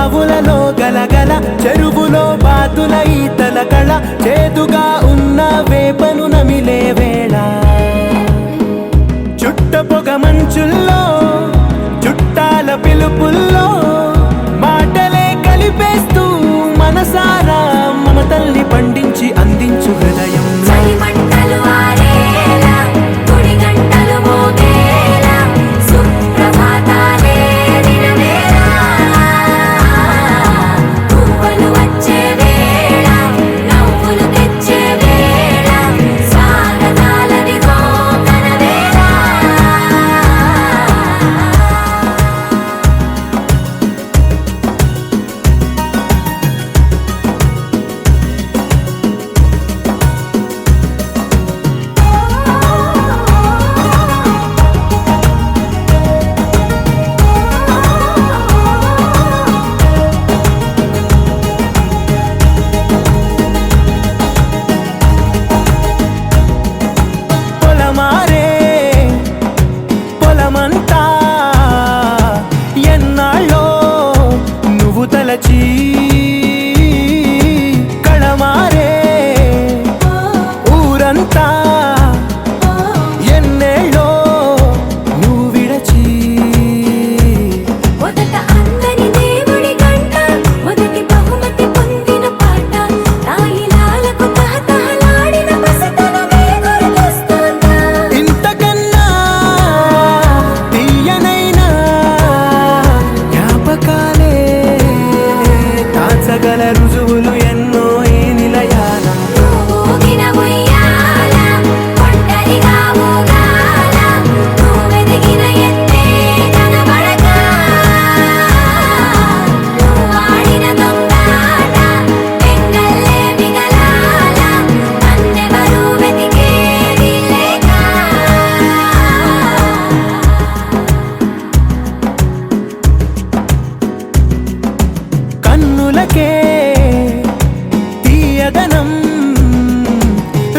బావులలో గలగల చెరువులో బాతుల ఈతల కళ చేదుగా ఉన్న వేపను నమిలే వేళ చుట్ట పొగ మంచుల్లో చుట్టాల పిలుపుల్లో మాటలే కలిపేస్తూ మనసారా మమతల్ని పండించి అందించు హృదయం కళమారే ఊరంతా ఎన్నేళ్ళో నువ్వు విడచి మొదట అందని దేవుడి గంట మొదటి బహుమతి పొందిన పాట తాయిలాలకు తహతహలాడిన పసితనమే గుర్తొస్తుందా ఇంతకన్నా తీయనైనా జ్ఞాపకాలే దాచగల రుజువులు ఎన్నో ఈ నిలయాల ఊగిన ఉయ్యాల ఒంటరిగా ఊగాల నువ్వెదిగిన ఎత్తే కనబడక నువ్వాడిన దొంగాట పెంగల్లే మిగలాల నన్నెవరూ వెతికేది లేక కన్నులకే తీయదనం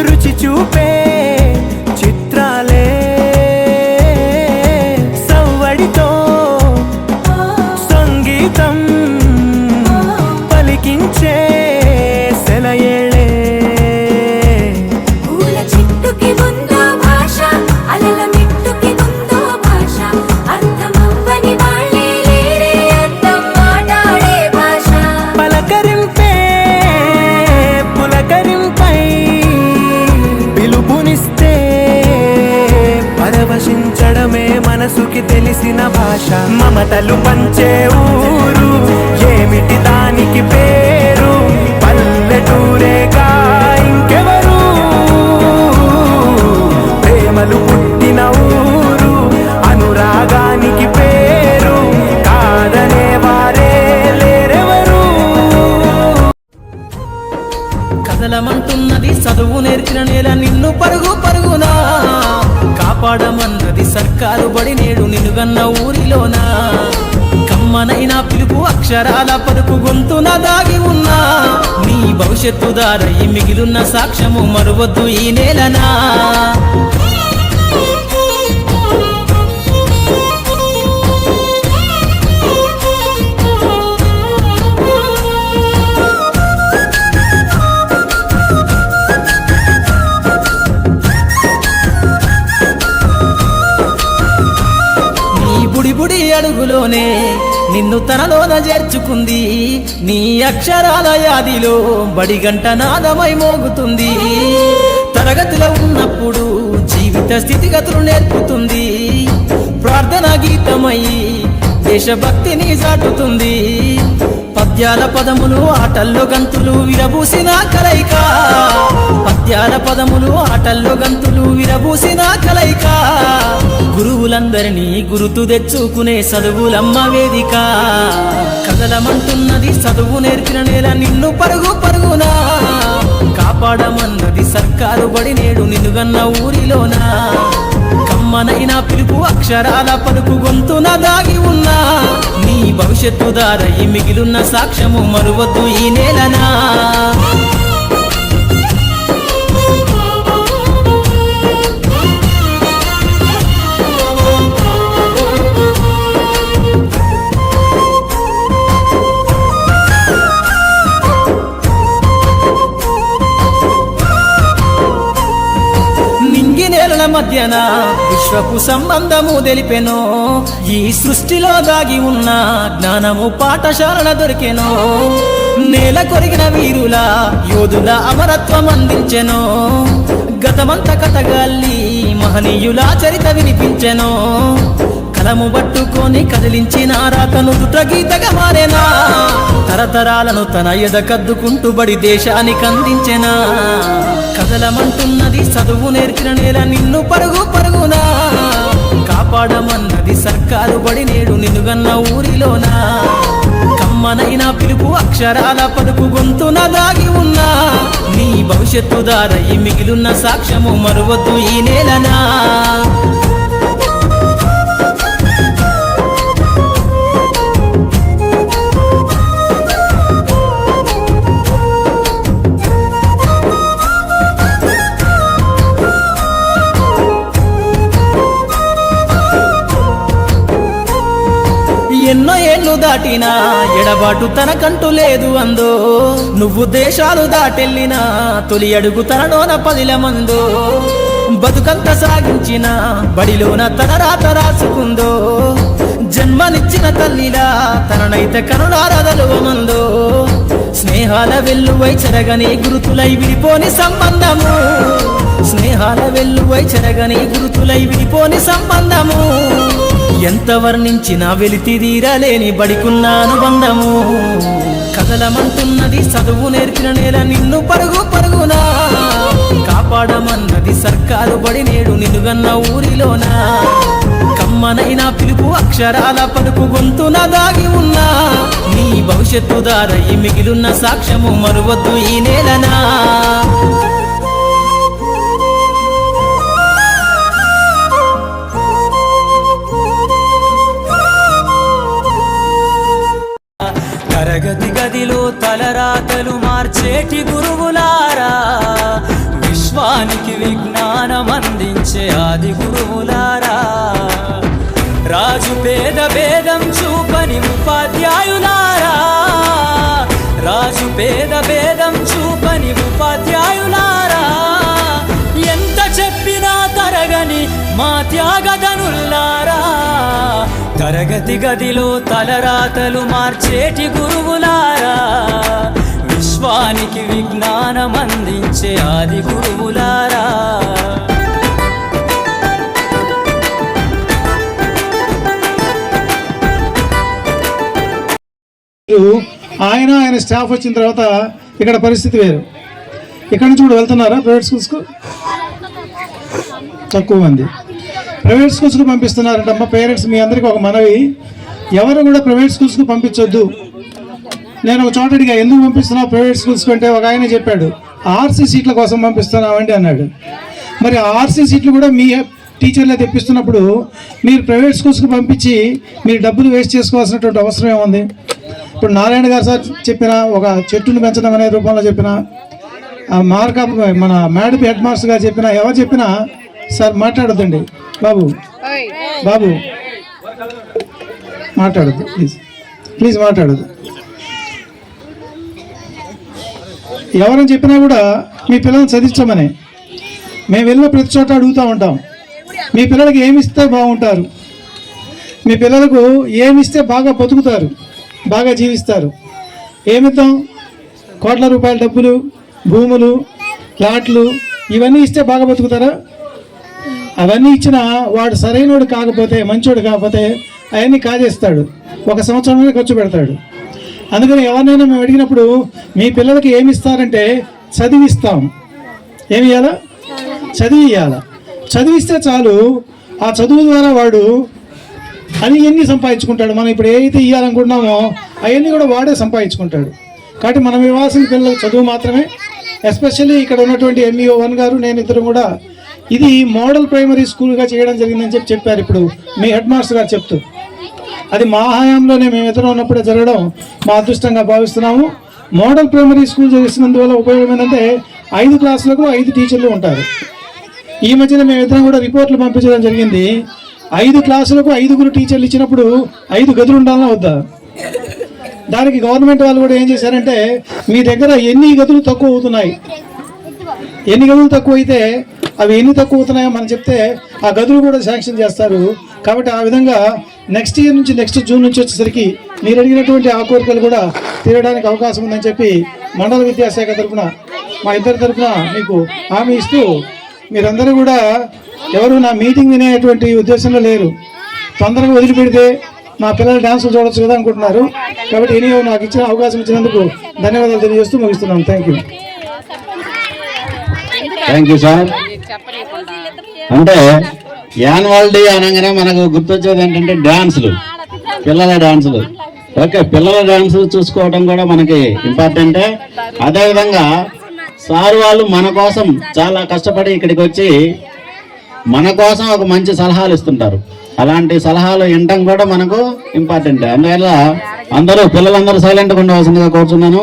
రుచి చూపే చిత్రాలే సవ్వడితో సంగీతం పలికించే సెలయేళే పూల చెట్టుకి ఉందో భాష అలల మిట్టుకి ఉందో భాష అర్థమవ్వని వాళ్ళే లేరే అందం మాట్లాడే భాష పలకరింపే పులకరింపై పిలుపునిస్తే పరవశించడమే మనసుకి తెలిసిన భాష మమతలు పంచే ఊరు ఏమిటి దానికి పేరు పల్లెటూరేగా ఇంకెవరు ప్రేమలు పుట్టిన ఊరు అనురాగానికి పేరు కాదనే వారే లేరెవరు కదలమంటున్నది చదువు నేర్చిన నేల నిన్ను పరుగు పరుగునా కాపాడమన్నది సర్కారు బడి నేడు నిన్నుగన్న ఊరిలోనా కమ్మనైనా పిలుపు అక్షరాల పలుకు గొంతున దాగి ఉన్నా నీ భవిష్యత్తు దారయి మిగిలిన సాక్ష్యము మరువద్దు ఈ నేలనా బుడి అడుగులోనే నిన్ను తనలోన చేర్చుకుంది నీ అక్షరాల యాదిలో బడిగంట నాదమై మోగుతుంది తరగతిలో ఉన్నప్పుడు జీవిత స్థితిగతులు నేర్పుతుంది ప్రార్థనా గీతమై దేశభక్తిని చాటుతుంది పద్యాల పదములు ఆటల్లో గంతులు విరబూసిన కలయిక పద్యాల పదములు ఆటల్లో గంతులు విరబూసిన కలయిక గురువులందరినీ గురుతు తెచ్చుకునే చదువులమ్మ వేదిక కదలమంటున్నది చదువు నేర్పిన నేల నిన్ను పరుగు పరుగునా కాపాడమన్నది సర్కారు బడి నేడు నిన్నుగన్న ఊరిలోనా కమ్మనైనా పిలుపు అక్షరాల పలుకు గొంతున దాగి ఉన్నా నీ భవిష్యత్తు దారయి మిగిలిన సాక్ష్యము మరువద్దు ఈ నేలనా మధ్యన విశ్వపు సంబంధము తెలిపెనో ఈ సృష్టిలో దాగి ఉన్న జ్ఞానము పాఠశాలన దొరికెనో నేల కొరిగిన వీరుల యోధుల అమరత్వం అందించెనో గతమంత కథగాల్లి మహనీయుల చరిత వినిపించెనో కలము పట్టుకొని కదిలించిన రాతను దుట గీతగా మారేనా తరతరాలను తన ఎద కద్దుకుంటూ బడి దేశానికి అందించెనా కదలమంటున్నది చదువు నేర్చిన నేల నిన్ను పరుగు పరుగునా కాపాడమన్నది సర్కారు బడి నేడు నిన్నుగన్న ఊరిలోనా కమ్మనైన పిలుపు అక్షరాల పలుకు గొంతున దాగి ఉన్నా నీ భవిష్యత్తు దారయి మిగిలిన సాక్ష్యము మరువద్దు ఈ నేలనా ఎన్నో ఏళ్ళు దాటినా ఎడబాటు తనకంటూ లేదు అందో నువ్వు దేశాలు దాటెళ్ళినా తొలి అడుగు తనలోన 10 మందో బతుకంత సాగించిన బడిలోన తన రాత రాసుకుందో జన్మనిచ్చిన తల్లిలా తననైతే కనులారదలువమందో స్నేహాల వెల్లువై చెరగని గురుతులై విడిపోని సంబంధము స్నేహాల వెల్లువై చెరగని గురుతులై విడిపోని సంబంధము ఎంత వర్ణించినా వెలితిదీరలేని బడికున్న అనుబంధము కదలమంటున్నది చదువు నేర్పిన నేల నిన్ను పరుగు పరుగునా కాపాడమన్నది సర్కారు బడి నేడు నిన్నుగన్న ఊరిలోనా కమ్మనైన పిలుపు అక్షరాల పలుకు గొంతున దాగి ఉన్నా నీ భవిష్యత్తు దారయి మిగిలిన సాక్ష్యము మరువద్దు ఈ నేలనా తరగతి గదిలో తలరాతలు మార్చేటి గురువులారా విశ్వానికి విజ్ఞానం అందించే ఆది గురువులారా రాజు పేద భేదం చూపని ఉపాధ్యాయులారా రాజు పేద భేదం చూపని ఉపాధ్యాయులారా ఎంత చెప్పినా తరగని మా త్యాగదనుల్లారా తరగతి గదిలో తలరాతలు మార్చేటి గురువులారా విశ్వానికి విజ్ఞానం అందించే ఆది గురువులారా ఆయన స్టాఫ్ వచ్చిన తర్వాత ఇక్కడ పరిస్థితి వేరు. ఇక్కడ నుంచి కూడా వెళ్తున్నారా ప్రైవేట్ స్కూల్స్కు? తక్కువ మంది ప్రైవేట్ స్కూల్స్కు పంపిస్తున్నారంటమ్మ. పేరెంట్స్ మీ అందరికీ ఒక మనవి, ఎవరు కూడా ప్రైవేట్ స్కూల్స్కు పంపించొద్దు. నేను ఒక చోట అడిగా, ఎందుకు పంపిస్తున్నావు ప్రైవేట్ స్కూల్స్కి అంటే ఒక ఆయన చెప్పాడు, ఆర్సీ సీట్ల కోసం పంపిస్తున్నామండి అన్నాడు. మరి ఆర్సీ సీట్లు కూడా మీ టీచర్లే తెప్పిస్తున్నప్పుడు మీరు ప్రైవేట్ స్కూల్స్కి పంపించి మీరు డబ్బులు వేస్ట్ చేసుకోవాల్సినటువంటి అవసరం ఏముంది? ఇప్పుడు నారాయణ గారు సార్ చెప్పిన ఒక చెట్టును పెంచడం అనే రూపంలో చెప్పిన, మన మేడపి హెడ్ మాస్టర్ గారు చెప్పిన, ఎవరు చెప్పినా సార్ మాట్లాడొద్దండి బాబు, బాబు మాట్లాడద్దు, ప్లీజ్ మాట్లాడద్దు. ఎవరని చెప్పినా కూడా మీ పిల్లల్ని చదివించమని మేము వెళ్ళిన ప్రతి చోట అడుగుతూ ఉంటాం. మీ పిల్లలకి ఏమిస్తే బాగుంటారు, మీ పిల్లలకు ఏమిస్తే బాగా బతుకుతారు, బాగా జీవిస్తారు. ఏమిద్దాం? కోట్ల రూపాయల డబ్బులు, భూములు, ప్లాట్లు ఇవన్నీ ఇస్తే బాగా బతుకుతారా? అవన్నీ ఇచ్చినా వాడు సరైనోడు కాకపోతే, మంచోడు కాకపోతే అవన్నీ కాజేస్తాడు, 1 సంవత్సరంలోనే ఖర్చు పెడతాడు. అందుకని ఎవరినైనా మేము అడిగినప్పుడు మీ పిల్లలకి ఏమి ఇస్తారంటే చదివిస్తాం. ఏమి ఇవ్వాలా? చదివి ఇవ్వాలా. చదివిస్తే చాలు, ఆ చదువు ద్వారా వాడు అన్నీ సంపాదించుకుంటాడు. మనం ఇప్పుడు ఏదైతే ఇవ్వాలనుకుంటున్నామో అవన్నీ కూడా వాడే సంపాదించుకుంటాడు. కాబట్టి మనం ఇవ్వాల్సిన పిల్లలకు చదువు మాత్రమే. ఎస్పెషల్లీ ఇక్కడ ఉన్నటువంటి MEO 1 గారు, నేను ఇద్దరు కూడా ఇది మోడల్ ప్రైమరీ స్కూల్గా చేయడం జరిగిందని చెప్పారు ఇప్పుడు మీ హెడ్ మాస్టర్ గారు చెప్తూ. అది మా హయాంలోనే మేము ఇద్దరు ఉన్నప్పుడే జరగడం మా అదృష్టంగా భావిస్తున్నాము. మోడల్ ప్రైమరీ స్కూల్ చేసినందువల్ల ఉపయోగం ఏంటంటే 5 క్లాసులకు 5 టీచర్లు ఉంటారు. ఈ మధ్యన మేమిద్దరం కూడా రిపోర్ట్లు పంపించడం జరిగింది. 5 క్లాసులకు 5 టీచర్లు ఇచ్చినప్పుడు 5 గదులు ఉండాలన్నా వద్దా? దానికి గవర్నమెంట్ వాళ్ళు కూడా ఏం చేశారంటే, మీ దగ్గర ఎన్ని గదులు తక్కువ అవుతున్నాయి, ఎన్ని గదులు తక్కువ అయితే అవి ఎన్ని తక్కువ అవుతున్నాయో మనం చెప్తే ఆ గదులు కూడా శాంక్షన్ చేస్తారు. కాబట్టి ఆ విధంగా నెక్స్ట్ ఇయర్ నుంచి నెక్స్ట్ జూన్ నుంచి వచ్చేసరికి మీరు అడిగినటువంటి ఆ కోరికలు కూడా తీరడానికి అవకాశం ఉందని చెప్పి మండల విద్యాశాఖ తరఫున మా ఇద్దరి తరఫున మీకు హామీ ఇస్తూ, మీరందరూ కూడా ఎవరు నా మీటింగ్ వినేటువంటి ఉద్దేశంలో లేరు. తొందరగా వదిలిపెడితే మా పిల్లలు డాన్సులు చూడొచ్చు కదా అనుకుంటున్నారు. కాబట్టి ఎనియో నాకు ఇచ్చిన అవకాశం ఇచ్చినందుకు ధన్యవాదాలు తెలియజేస్తూ ముగిస్తున్నాం. Thank you sir. అంటే యాన్యువల్ డే అనగానే మనకు గుర్తొచ్చేది ఏంటంటే డ్యాన్సులు, పిల్లల డ్యాన్సులు. ఓకే, పిల్లల డ్యాన్సులు చూసుకోవడం కూడా మనకి ఇంపార్టెంటే. అదేవిధంగా సార్ వాళ్ళు మన కోసం చాలా కష్టపడి ఇక్కడికి వచ్చి మన కోసం ఒక మంచి సలహాలు ఇస్తుంటారు. అలాంటి సలహాలు వినటం కూడా మనకు ఇంపార్టెంటే. అందువల్ల అందరూ పిల్లలందరూ సైలెంట్గా ఉండవలసిందిగా కోరుతున్నాను.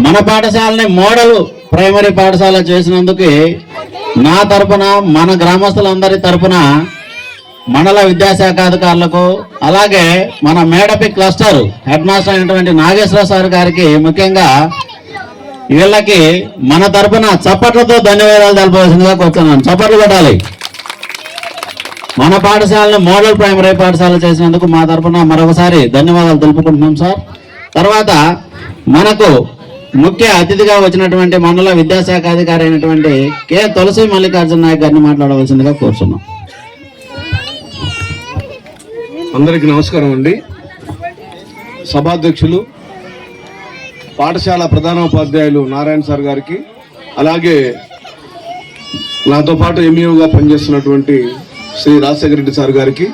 మన పాఠశాలని మోడల్ ప్రైమరీ పాఠశాల చేసినందుకు నా తరపున, మన గ్రామస్తులందరి తరపున మండల విద్యాశాఖ అధికారులకు, అలాగే మన మేడపి క్లస్టర్ హెడ్ మాస్టర్ అయినటువంటి నాగేశ్వర సార్ గారికి ముఖ్యంగా వీళ్ళకి మన తరపున చప్పట్లతో ధన్యవాదాలు తెలపవలసిందిగా కోరుతున్నాను. చప్పట్లు కొట్టాలి. మన పాఠశాలను మోడల్ ప్రైమరీ పాఠశాల చేసినందుకు మా తరపున మరొకసారి ధన్యవాదాలు తెలుపుకుంటున్నాం సార్. తర్వాత మనకు ముఖ్య అతిథిగా వచ్చినటువంటి మండల విద్యాశాఖ అధికారి అయినటువంటి కె తులసి మల్లికార్జున నాయక్ గారిని మాట్లాడవలసిందిగా కోరుతున్నాం. అందరికీ నమస్కారం అండి. సభాధ్యక్షులు, పాఠశాల ప్రధానోపాధ్యాయులు నారాయణ సార్ గారికి, అలాగే నాతో పాటు ఎంఈఓగా పనిచేస్తున్నటువంటి శ్రీ రాజశేఖర రెడ్డి సార్ గారికి,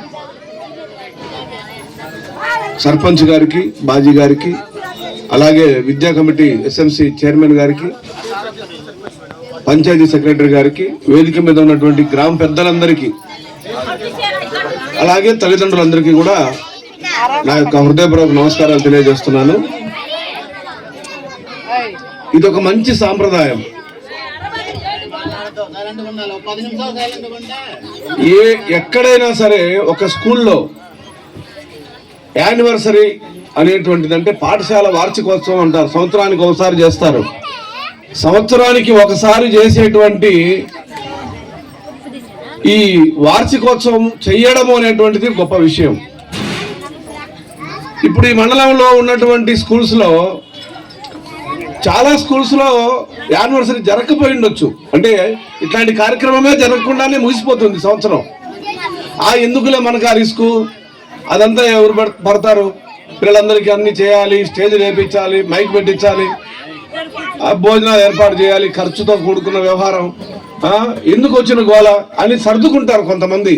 సర్పంచ్ గారికి, బాజీ గారికి, అలాగే విద్యా కమిటీ ఎస్ఎంసి చైర్మన్ గారికి, పంచాయతీ సెక్రటరీ గారికి, వేదిక మీద ఉన్నటువంటి గ్రామ పెద్దలందరికీ, అలాగే తల్లిదండ్రులందరికీ కూడా నా యొక్క హృదయపూర్వక నమస్కారాలు తెలియజేస్తున్నాను. ఇది ఒక మంచి సాంప్రదాయం. ఎక్కడైనా సరే ఒక స్కూల్లో యానివర్సరీ అనేటువంటిది, అంటే పాఠశాల వార్షికోత్సవం అంటారు, సంవత్సరానికి ఒకసారి చేస్తారు. సంవత్సరానికి ఒకసారి చేసేటువంటి ఈ వార్షికోత్సవం చెయ్యడము అనేటువంటిది గొప్ప విషయం. ఇప్పుడు ఈ మండలంలో ఉన్నటువంటి స్కూల్స్లో చాలా స్కూల్స్లో యానివర్సరీ జరగకపోయి ఉండొచ్చు. అంటే ఇట్లాంటి కార్యక్రమమే జరగకుండానే ముగిసిపోతుంది సంవత్సరం. ఎందుకులే మనకు ఆ రిస్క్, అదంతా ఎవరు పడతారు, పిల్లలందరికీ అన్ని చేయాలి, స్టేజ్ వేయించాలి, మైక్ పెట్టించాలి, భోజనాలు ఏర్పాటు చేయాలి, ఖర్చుతో కూడుకున్న వ్యవహారం, ఎందుకు వచ్చిన గోల అని సర్దుకుంటారు కొంతమంది.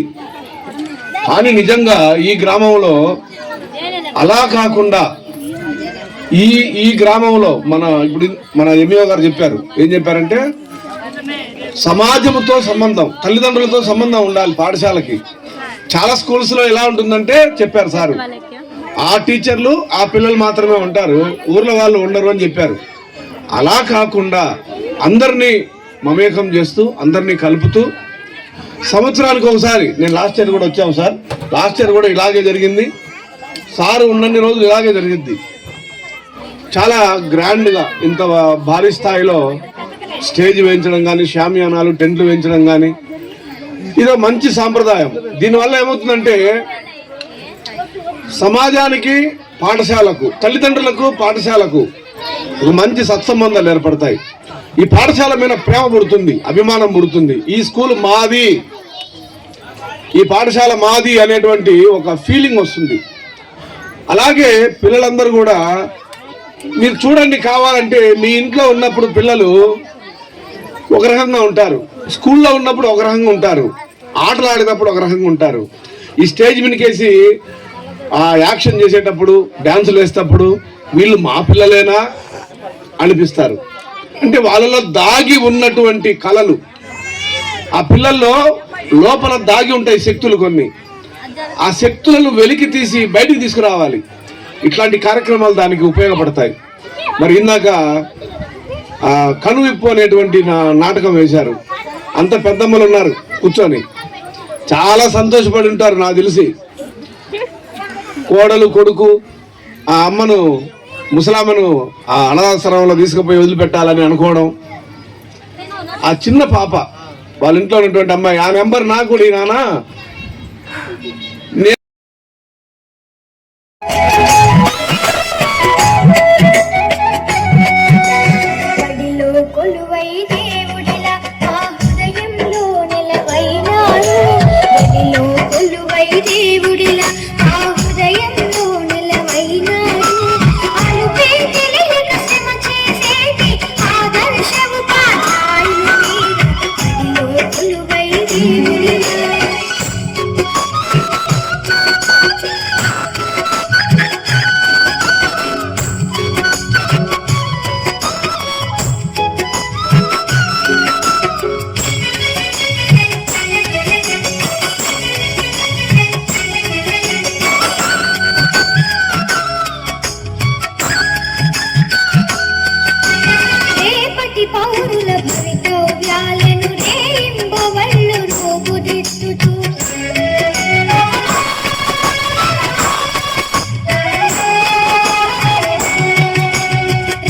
కానీ నిజంగా ఈ గ్రామంలో అలా కాకుండా ఈ గ్రామంలో ఇప్పుడు మన ఎంఈఓ గారు చెప్పారు, ఏం చెప్పారంటే సమాజంతో సంబంధం, తల్లిదండ్రులతో సంబంధం ఉండాలి పాఠశాలకి. చాలా స్కూల్స్లో ఎలా ఉంటుందంటే చెప్పారు సారు, ఆ టీచర్లు ఆ పిల్లలు మాత్రమే ఉంటారు, ఊర్లో వాళ్ళు ఉండరు అని చెప్పారు. అలా కాకుండా అందరినీ మమేకం చేస్తూ, అందరినీ కలుపుతూ, సంవత్సరానికి ఒకసారి, నేను లాస్ట్ ఇయర్ కూడా వచ్చాము సార్, లాస్ట్ ఇయర్ కూడా ఇలాగే జరిగింది, సారు ఉన్నన్ని రోజులు ఇలాగే జరిగింది. చాలా గ్రాండ్గా ఇంత భారీ స్థాయిలో స్టేజ్ వేయించడం కానీ, షామియానాలు, టెంట్లు వేయించడం కానీ, ఇదో మంచి సాంప్రదాయం. దీనివల్ల ఏమవుతుందంటే సమాజానికి, పాఠశాలకు, తల్లిదండ్రులకు, పాఠశాలకు ఒక మంచి సత్సంబంధాలు ఏర్పడతాయి. ఈ పాఠశాల మీద ప్రేమ పుడుతుంది, అభిమానం పుడుతుంది. ఈ స్కూల్ మాది, ఈ పాఠశాల మాది అనేటువంటి ఒక ఫీలింగ్ వస్తుంది. అలాగే పిల్లలందరూ కూడా మీరు చూడండి, కావాలంటే మీ ఇంట్లో ఉన్నప్పుడు పిల్లలు ఒక రకంగా ఉంటారు, స్కూల్లో ఉన్నప్పుడు ఒక రకంగా ఉంటారు, ఆటలు ఆడేటప్పుడు ఒక రకంగా ఉంటారు. ఈ స్టేజ్ మీదకేసి ఆ యాక్షన్ చేసేటప్పుడు, డ్యాన్సులు వేసేటప్పుడు వీళ్ళు మా పిల్లలేనా అనిపిస్తారు. అంటే వాళ్ళలో దాగి ఉన్నటువంటి కళలు, ఆ పిల్లల్లో లోపల దాగి ఉంటాయి శక్తులు కొన్ని, ఆ శక్తులను వెలికి తీసి బయటికి తీసుకురావాలి. ఇట్లాంటి కార్యక్రమాలు దానికి ఉపయోగపడతాయి. మరి ఇందాక కనువిప్పు అనేటువంటి నాటకం వేశారు, అంత పెద్దమ్మలు ఉన్నారు కూర్చొని, చాలా సంతోషపడి ఉంటారు నాకు తెలిసి. కోడలు, కొడుకు, ఆ అమ్మను, ముసలామ్మను ఆ అనాథాశ్రమంలో తీసుకుపోయి వదిలిపెట్టాలని అనుకోవడం, ఆ చిన్న పాప వాళ్ళ ఇంట్లో ఉన్నటువంటి అమ్మాయి, ఆ నెంబర్ నాకు కూడా నానా. బడిలో కొలువై దేవుడిలా మా హృదయంలో నిలవైనాడు. బడిలో కొలువై దేవుడిలా మా హృదయంలో నిలవైనాడు. అలుపే తెలియక శ్రమ చేసేటి ఆదర్శ ఉపాధ్యాయులు మీరు. బడిలో కొలువై దేవుడిలా రేపటి పౌరుల భవితవ్యాలను రేయింబవళ్ళు రూపుదిద్దుతూ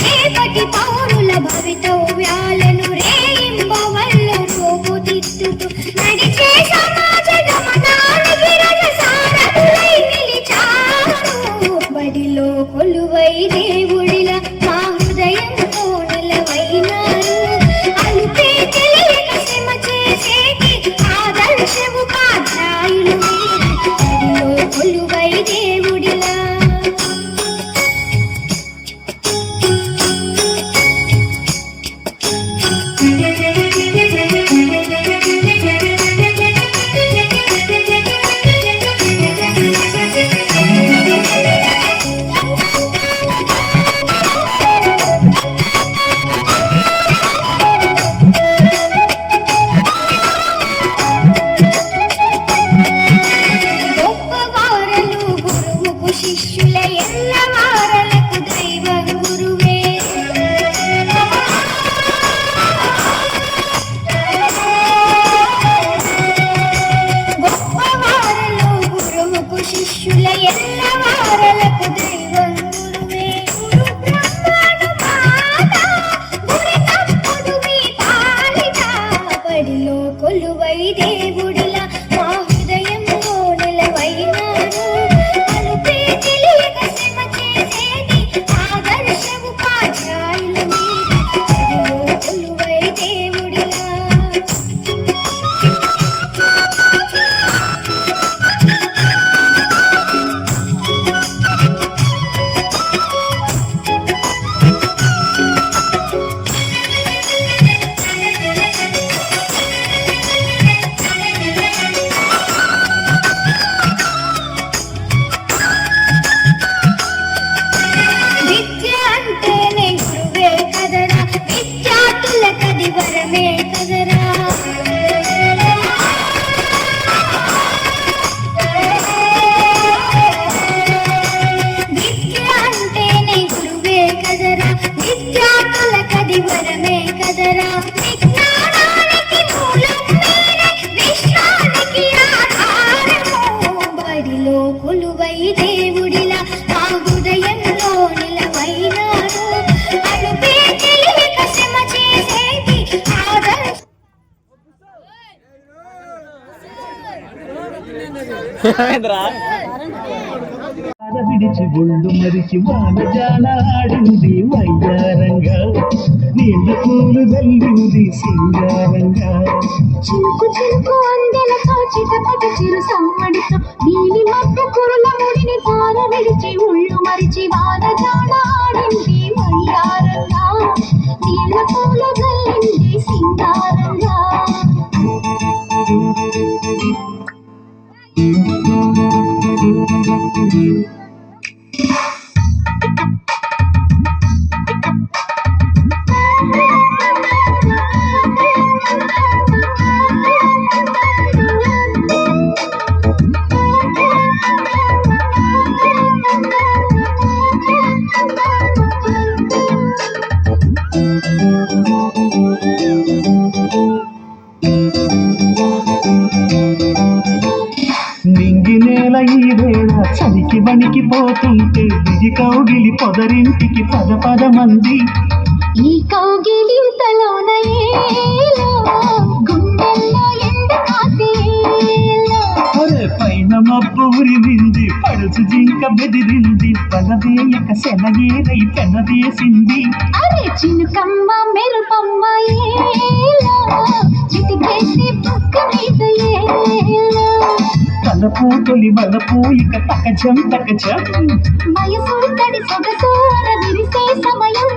రేపటి పౌరుల భవితవ్యాలను రేయింబవళ్ళు రూపుదిద్దుతూ నడిచే సమాజ గమనానికి రజసారథులై నిలిచారు. బడిలో కొలువై దేవుడిలా మా హృదయంలో నిలవైనారు. అలుపే తెలియక శ్రమ చేసేటి ఆదర్శ ఉపాధ్యాయులు మీరు. బడిలో కొలువై దేవుడిలా గొప్పవారలు గురువుకు శిష్యుల ఎల్లవారలకు దైవం గురువే. గొప్పవారలు గురువుకు శిష్యుల ఎల్లవారలకు దైవం గురువే. గురు బ్రహ్మను మాత గురి తప్పుదు మీ పాలిట. బడిలో కొలువై దేవుడిలా మా హృదయంలో నిలవైనారు. అలుపే తెలియక శ్రమ చేసేటి ఆదర్శ ఉపాధ్యాయులు మీరు. బడిలో కొలువై దేవుడిలా విద్య అంటేనే గురువే కదరా, విద్యార్థులకది వరమే కదరా. విద్య అంటేనే గురువే కదరా, విద్యార్థులకది వరమే కదరా. విజ్ఞానానికి మూలం మీరే, విశ్వానికి ఆధారము. బడిలో కొలువై దేవుడిలా మా హృదయంలో నిలవైనారు. అలుపే తెలియక శ్రమ చేసేటి ఆదర్శ విడిచి ఒళ్ళు మరిచి వానజాన ఆడింది వయ్యారంగా, నీళ్ళ పూలు జల్లింది సింగారంగా. చిలుకు చిలుకు అందెలతో చిటపట చిరు సమ్మడితో నీలి మధ్య కురుల ముడిని తార విడిచి ఉళ్ళు మరిచి వానజాన ఆడింది వయ్యారంగా, నీళ్ళ పూలు జల్లింది సింగారంగా. నింగి నేల ఈ వేళ చలికి వణికిపోతుంటే దిగి కౌగిలి పొదరింటికి పద పద మంది. ఈ కౌగిలింతలోన ఏలో గుండె గుండెల్లో ఎండ కాసేలా. ఒరే పైన మబ్బు ఉరిమింది, పడుచు జింక బెదిరింది, పలవేయక సెలయేరై పెనవేసింది. అరే చినుకమ్మ మెరుపమ్మ ఏలా, చిటికేసి పక్క మీద ఏలా. తలపు తొలి బలపు ఇక తకజం తకజం. వయసు తడి సొగసూర విరిసే సమయం.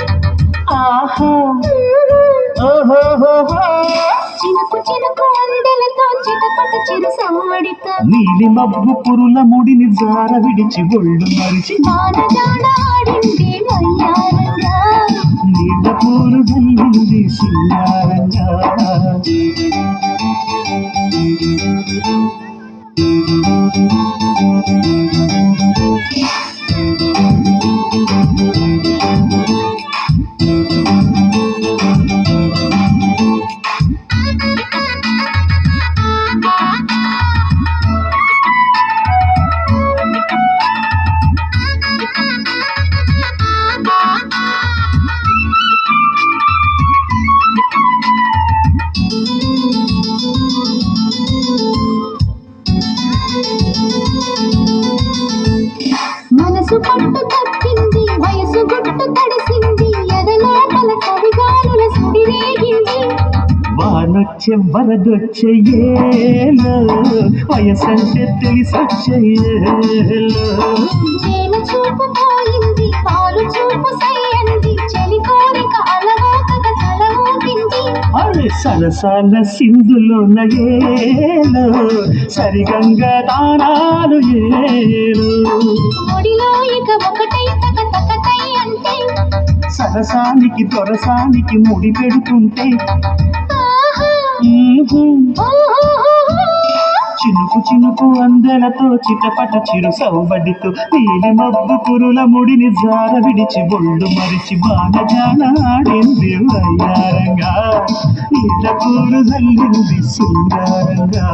ఆహా ఓహోహోహో. చినుకు చినుకు అందెలతో చిటపట చిరు సవ్వడితో నీలి మబ్బు పురుల ముడిని జార విడిచి ఒళ్ళు మరిచి వానజాడ ఆడింది వయ్యారంగా. నీళ్ళ పూలు జల్లింది సింగారంగా. మనసు పట్టు తప్పింది, వయసు గుట్టు తడిసింది, ఎదలోపల కవిగాలుల సుడి రేగింది. వానొచ్చే వరదొచ్చే ఏలో, వయసంటే తెలిసొచ్చే ఏలో. నేల చూపు పోయింది, పాలు చూపు సయ్యంది, చెలి కోరిక అలవోకగా తల ఊగింది. అరే సరసాల సింధులోన ఏలో, సరిగంగా దానాలు ఏలో. ఒడిలో ఇక ఒకటై తక తకటై అంటే సరసానికి దొరసానికి ముడి పెడుతుంటే ఆహా, ఓహోహోహో. చినుకు చినుకు అందెలతో చిటపట చిరు సౌబడితో నీలి మబ్బు పురుల ముడిని జార విడిచి ఒళ్ళు మరిచి బాణజాన ఆడింది వయ్యారంగా. నీళ్ళ పూలు జల్లింది సింగారంగా.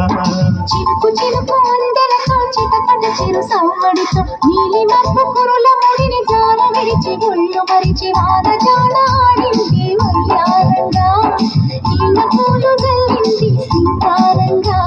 చినుకు చినుకు అందెలతో చిటపట చిరు సవ్వడితో నీలి మబ్బు కురుల ముడిని జార విడిచి ఒళ్ళు మరిచి వానజాడ ఆడింది వయ్యారంగా. నీళ్ళ పూలు జల్లింది సింగారంగా.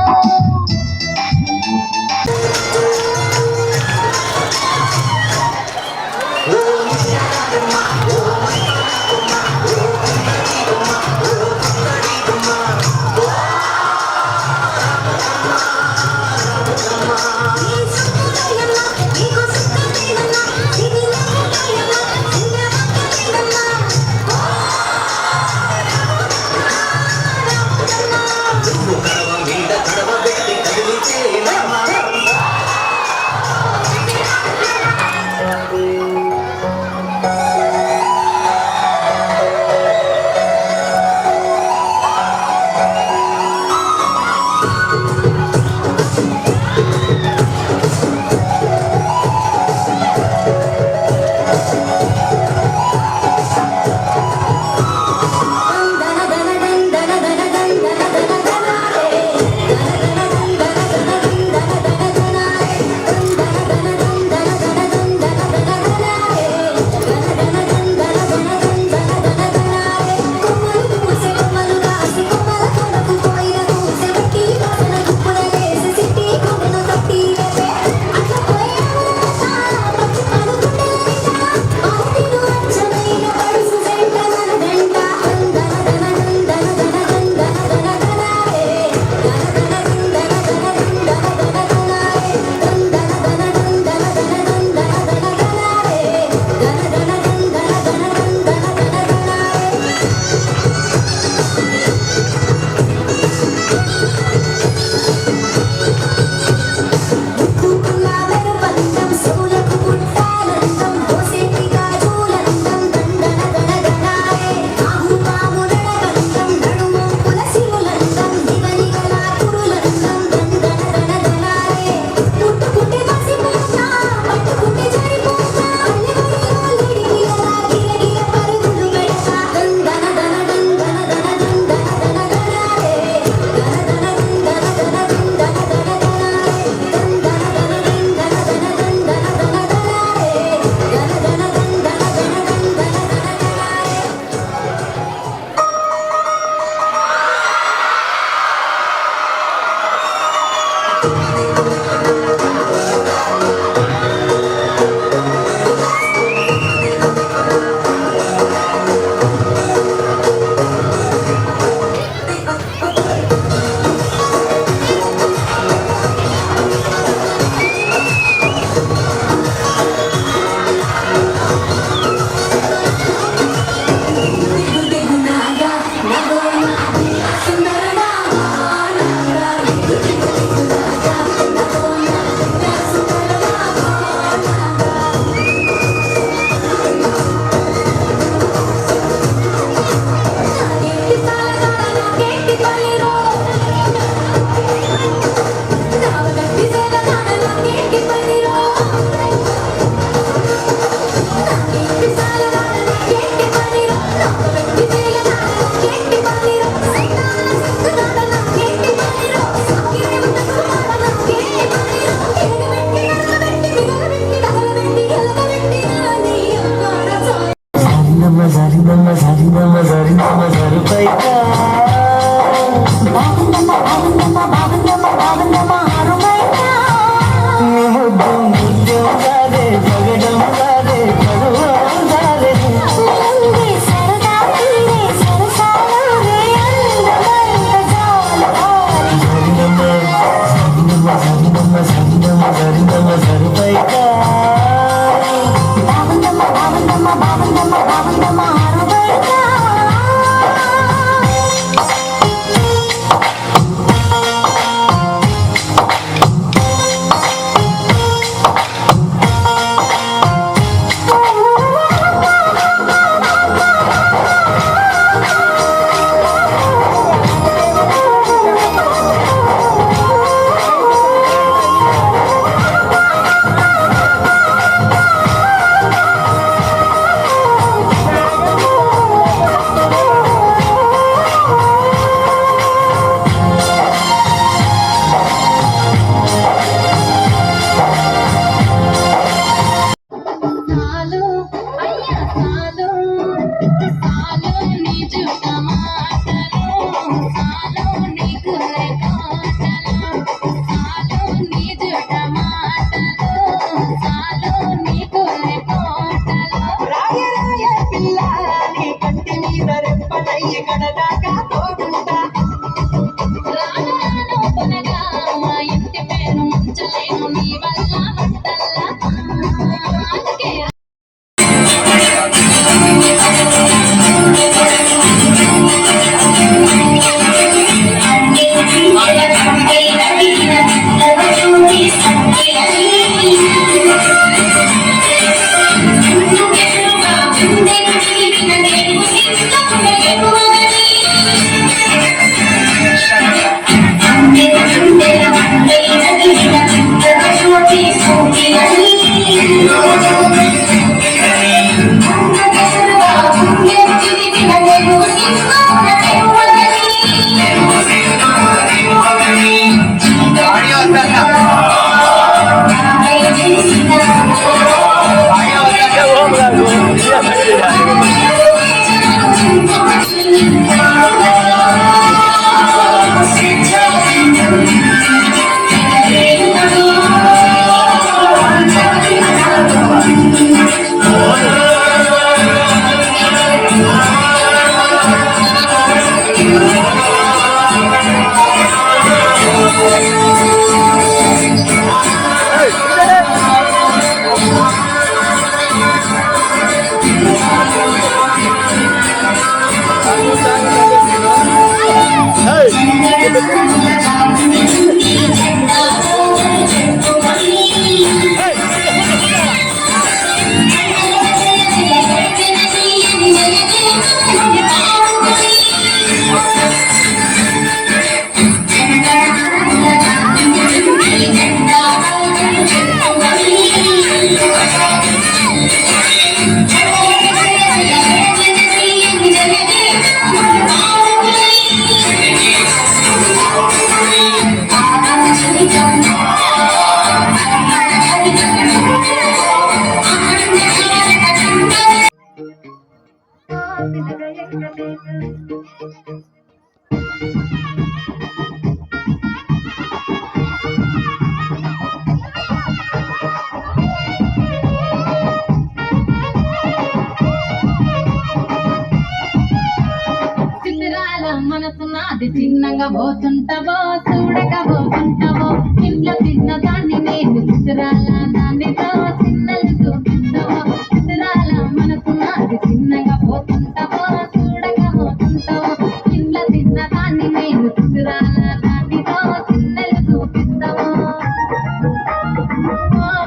మనసు నాది చిన్నగా పోతుంటావో చూడక పోతుంటావో ఇంట్లో తిన్న దాన్ని నేను చిత్రాల దానితో చిన్నలు చూపించావో చిత్రాల మనసు నాది చిన్నగా పోతుంటావో చూడక పోతుంటావో ఇంట్లో తిన్న దాన్ని నేను చిత్రాల దానితో చిన్నలు చూపిస్తావో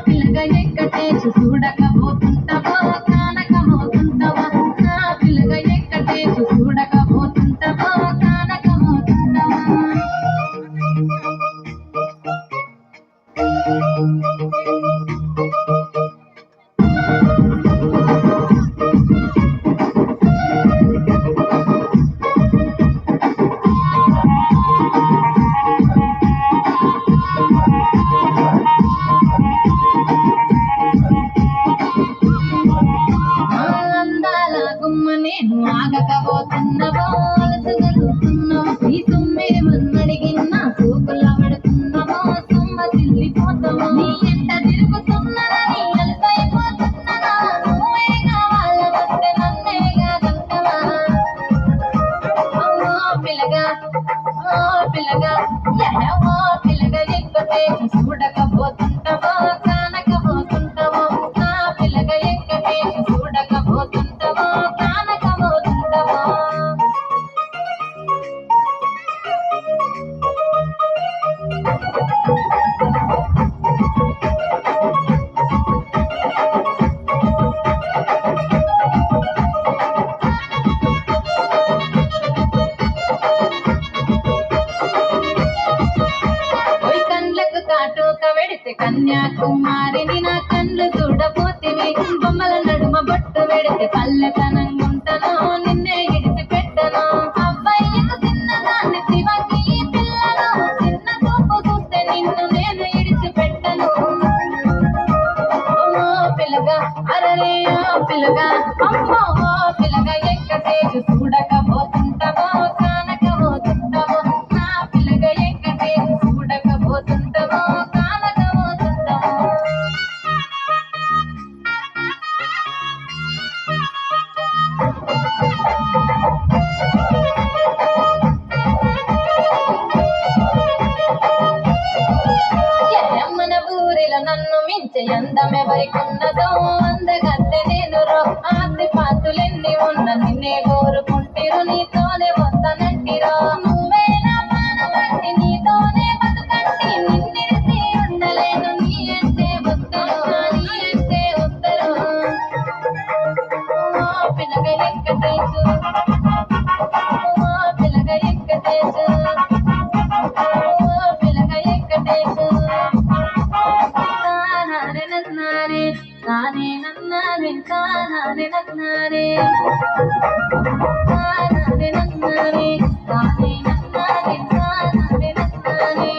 పిల్లగా ఎక్కటేసి చూడక పోతుంటావో కానక పోతుంటావో నా పిల్లగా ఎక్కటేసి చూడక పోతుంటావో కానక పోతుంటావో నేను ఆగకపోతున్నవో అలసగలుగుతున్నావో ఈ తుమ్మేమన్నడిగిన్నా చూపులా పడుతున్నావో తుమ్మ తిల్లిపోతావో నీ ఎంట తిరుగుతున్నదని అలసైపోతున్నదా నువ్వే కావాలనంటే నన్నే కాదంటవా అమ్మో పిల్లగా ఓ పిల్లగా ఎడవో పిల్లగా ఎక్కటే చూడకపోతుంటవో కానకపోతుంటవో నా పిల్లగా ఎక్కటే చూడకపోతుంటవో కానకపోతుంటవో కాటుక వెడితే కన్యాకుమారిని నా కళ్ళు చూడపోతివి బొమ్మల నడుమ బొట్టు వెడితే పల్లెతనంగుంటను నిన్నే ఇడిసి పెట్టను అబ్బాయిలకు చిన్నదాన్ని శివకి పిల్లలు చిన్న చూపు చూస్తే నిన్ను నేను ఇడిసి పెట్టను ఓ పిల్లగా అరరే ఓ పిల్లగా అమ్మో ఓ పిల్లగా ఎక్కటేసి చూడకపోతుంటావో కానకపోతుంటావో నా పిల్లగా ఎక్కటేసి చూడకపోతుంటావో కానకపోతుంటావో మన ఊరిలో నన్ను మించే అందమెవరికున్నదో అందగత్తె నేను రో ఆస్తి పాతులెన్ని ఉన్న నిన్నే కోరుకుంటిరు నీతోనే వస్తానంటిరో నువ్వే నా మానవంటి నీతోనే బతుకంటి నిన్నిడిసి ఉండలేను నీ అంటే వద్దరు నీ అంటే వద్దరు ఓ పిల్లగ ఎక్కటేసు ఓ పిల్లగ ఎక్కటేసు ఓ పిల్లగ ఎక్కటేసు తానానే నన్నానే తానే నన్నానే తానానే నన్నానే తానానే నన్నానే తానే నన్నానే తానానే నన్నానే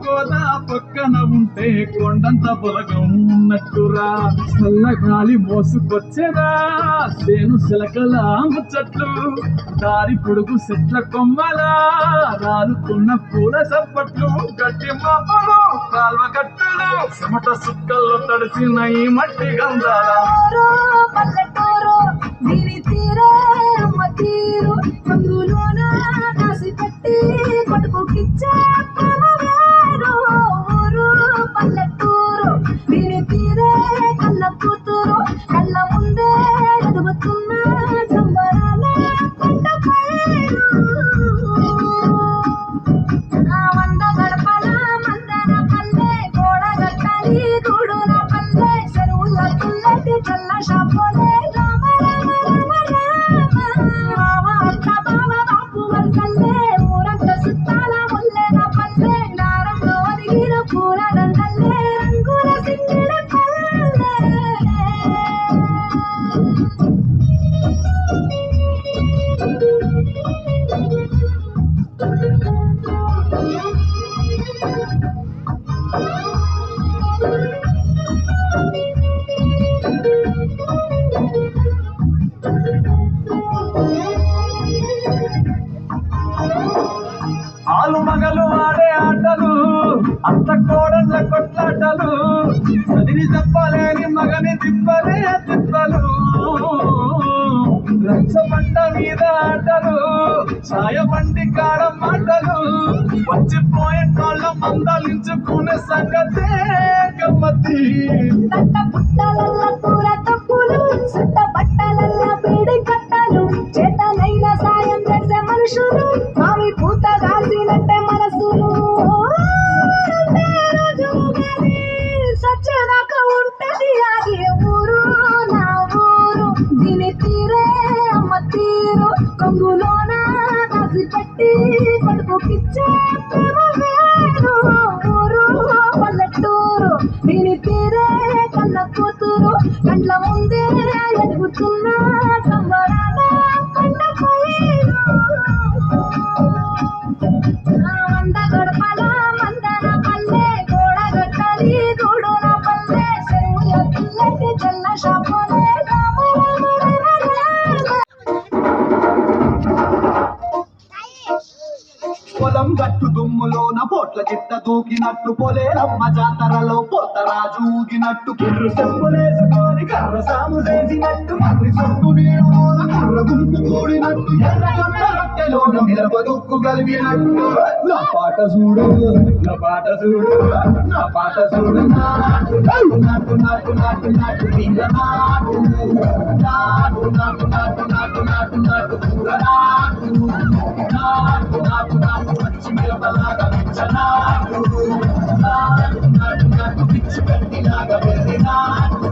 గోదా పక్కన ఉంటే కొండంత బలగం ఉన్నట్టురా చల్లగాలి మోసుకొచ్చేరా సేను శిలకల ముచ్చట్లు దారి పొడుగు చెట్ల కొమ్మలా రాలుతున్న పూల సప్పట్లు గట్టి మాపలు కాల్వ గట్టులు చెమట సుక్కల్లో తడిసిన ఈ మట్టి గంధాల పల్లెటూరు దీని తీరే అమ్మ తీరు రంగులోన కాసి పెట్టి కొడుకుకిచ్చే ఊరు పల్లెటూరు దీని తీరే కన్న కూతురు కళ్ళ ముందే ఎదుగుతున్న సంబరాల పంట పైరు వంద గడపల మందన పల్లె గోడ గట్టాలి గూడున పల్లె చెరువుల పుల్లటి చల్ల షాపోలే రామ రామ రామ రామ అత్త బావ బాపు వరసల్లే ఊరంత సుత్తాల ముల్లెన పల్లె నారంలో ఒదిగిన పూల దండల్లే రంగుల సింగిల పల్లె ఆలు మగలు ఆడే ఆటలు అత్త కోడళ్ళ కొట్లాటలు చదివి చెప్పలేని మగని తిప్పలే తిప్పలు రచ్చ పంట మీద ఆటలు ఛాయ బండి కాడ మాటలు వచ్చిపోయే కాళ్ళ మందలించుకునే సంగతే గమ్మతి తట్ట పుట్టలల్ల కూర తప్పులు సుట్ట బట్టలల్ల బీడి కట్టలు చేతనైన సాయం చేసే మనుషులు మావి పూత కాసినట్టే మనసులు అంటే రోజు ఉగాది సచ్చేదాకా ఉంటది అది ఊరు నా ఊరు దీని తీరే అమ్మ తీరు కొంగులోన కాసి పెట్టి కొడుకుకిచ్చే ప్రేమ వేరు ఊరు పల్లెటూరు దీని తీరే కన్న కూతురు కండ్ల ముందే ఎదుగుతున్న సంబరాల పంట పైరు వంద గడపల మందన పల్లె గోడ గట్టాలి గూడున పల్లె చెరువుల పిల్లటి చెల్ల షాపులే రామ రామ రామ. పొలం గట్టు దుమ్ములోన పోట్ల గిట్ట దూకినట్టు పొలేరమ్మ జాతరలో పోతరాజు ఊగినట్టు కిర్రు చెప్పులేసుకొని కర్ర సాము చేసినట్టు మర్రి సొట్టు నీడలోన కర్ర గుంపు కూడినట్టు ఎర్రగొండ రొట్టెలోన మిరప దుక్కు కలిగినట్టు నా పాట చూడు నా పాట చూడు నా పాట చూడు నాటు నాటు నాటు నాటు నాటు నీళ్ళ నాటు నాటు నాటు నాటు నాటు నాటు నాటు పూల నాటు నాటు నాటు నాటు పచ్చి మిరపలాగా పిచ్చనాటు నాటు నాటు నాటు పిచ్చి కట్టిలాగా వెళ్ళి నాటు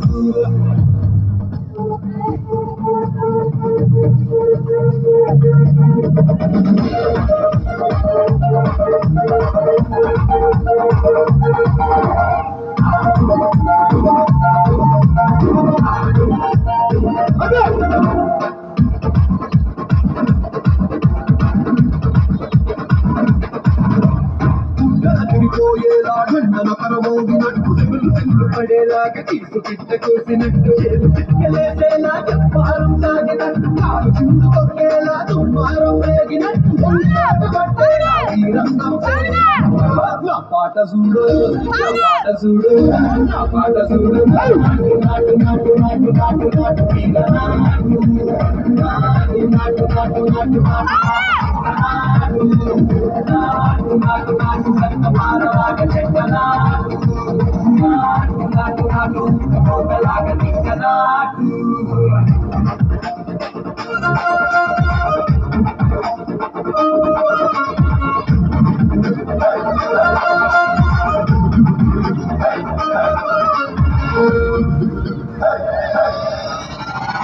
పోయేలా గంటల పరమోగినట్టు చెవులు పడేలాగా తీసు పిట్ట కోసినట్టు చేలు చిక్కలేసేలా చెప్పారం సాగినట్టు కాలు చిందు కొట్టేలా దుమ్మారం రేగినట్టు పట్టేలా ఈ రంగం నా పాట చూడు నా పాట చూడు నా పాట చూడు నాటు నాటు నాటు నాటు నాటు నాటు వీర నాటు నాటు నాటు నాటు నాటు నాటు నాటు నాటు కన్న మారలాగా చెట్ట నాటు నాటు నాటు నాటు పోగలాగా తిక్క నాటు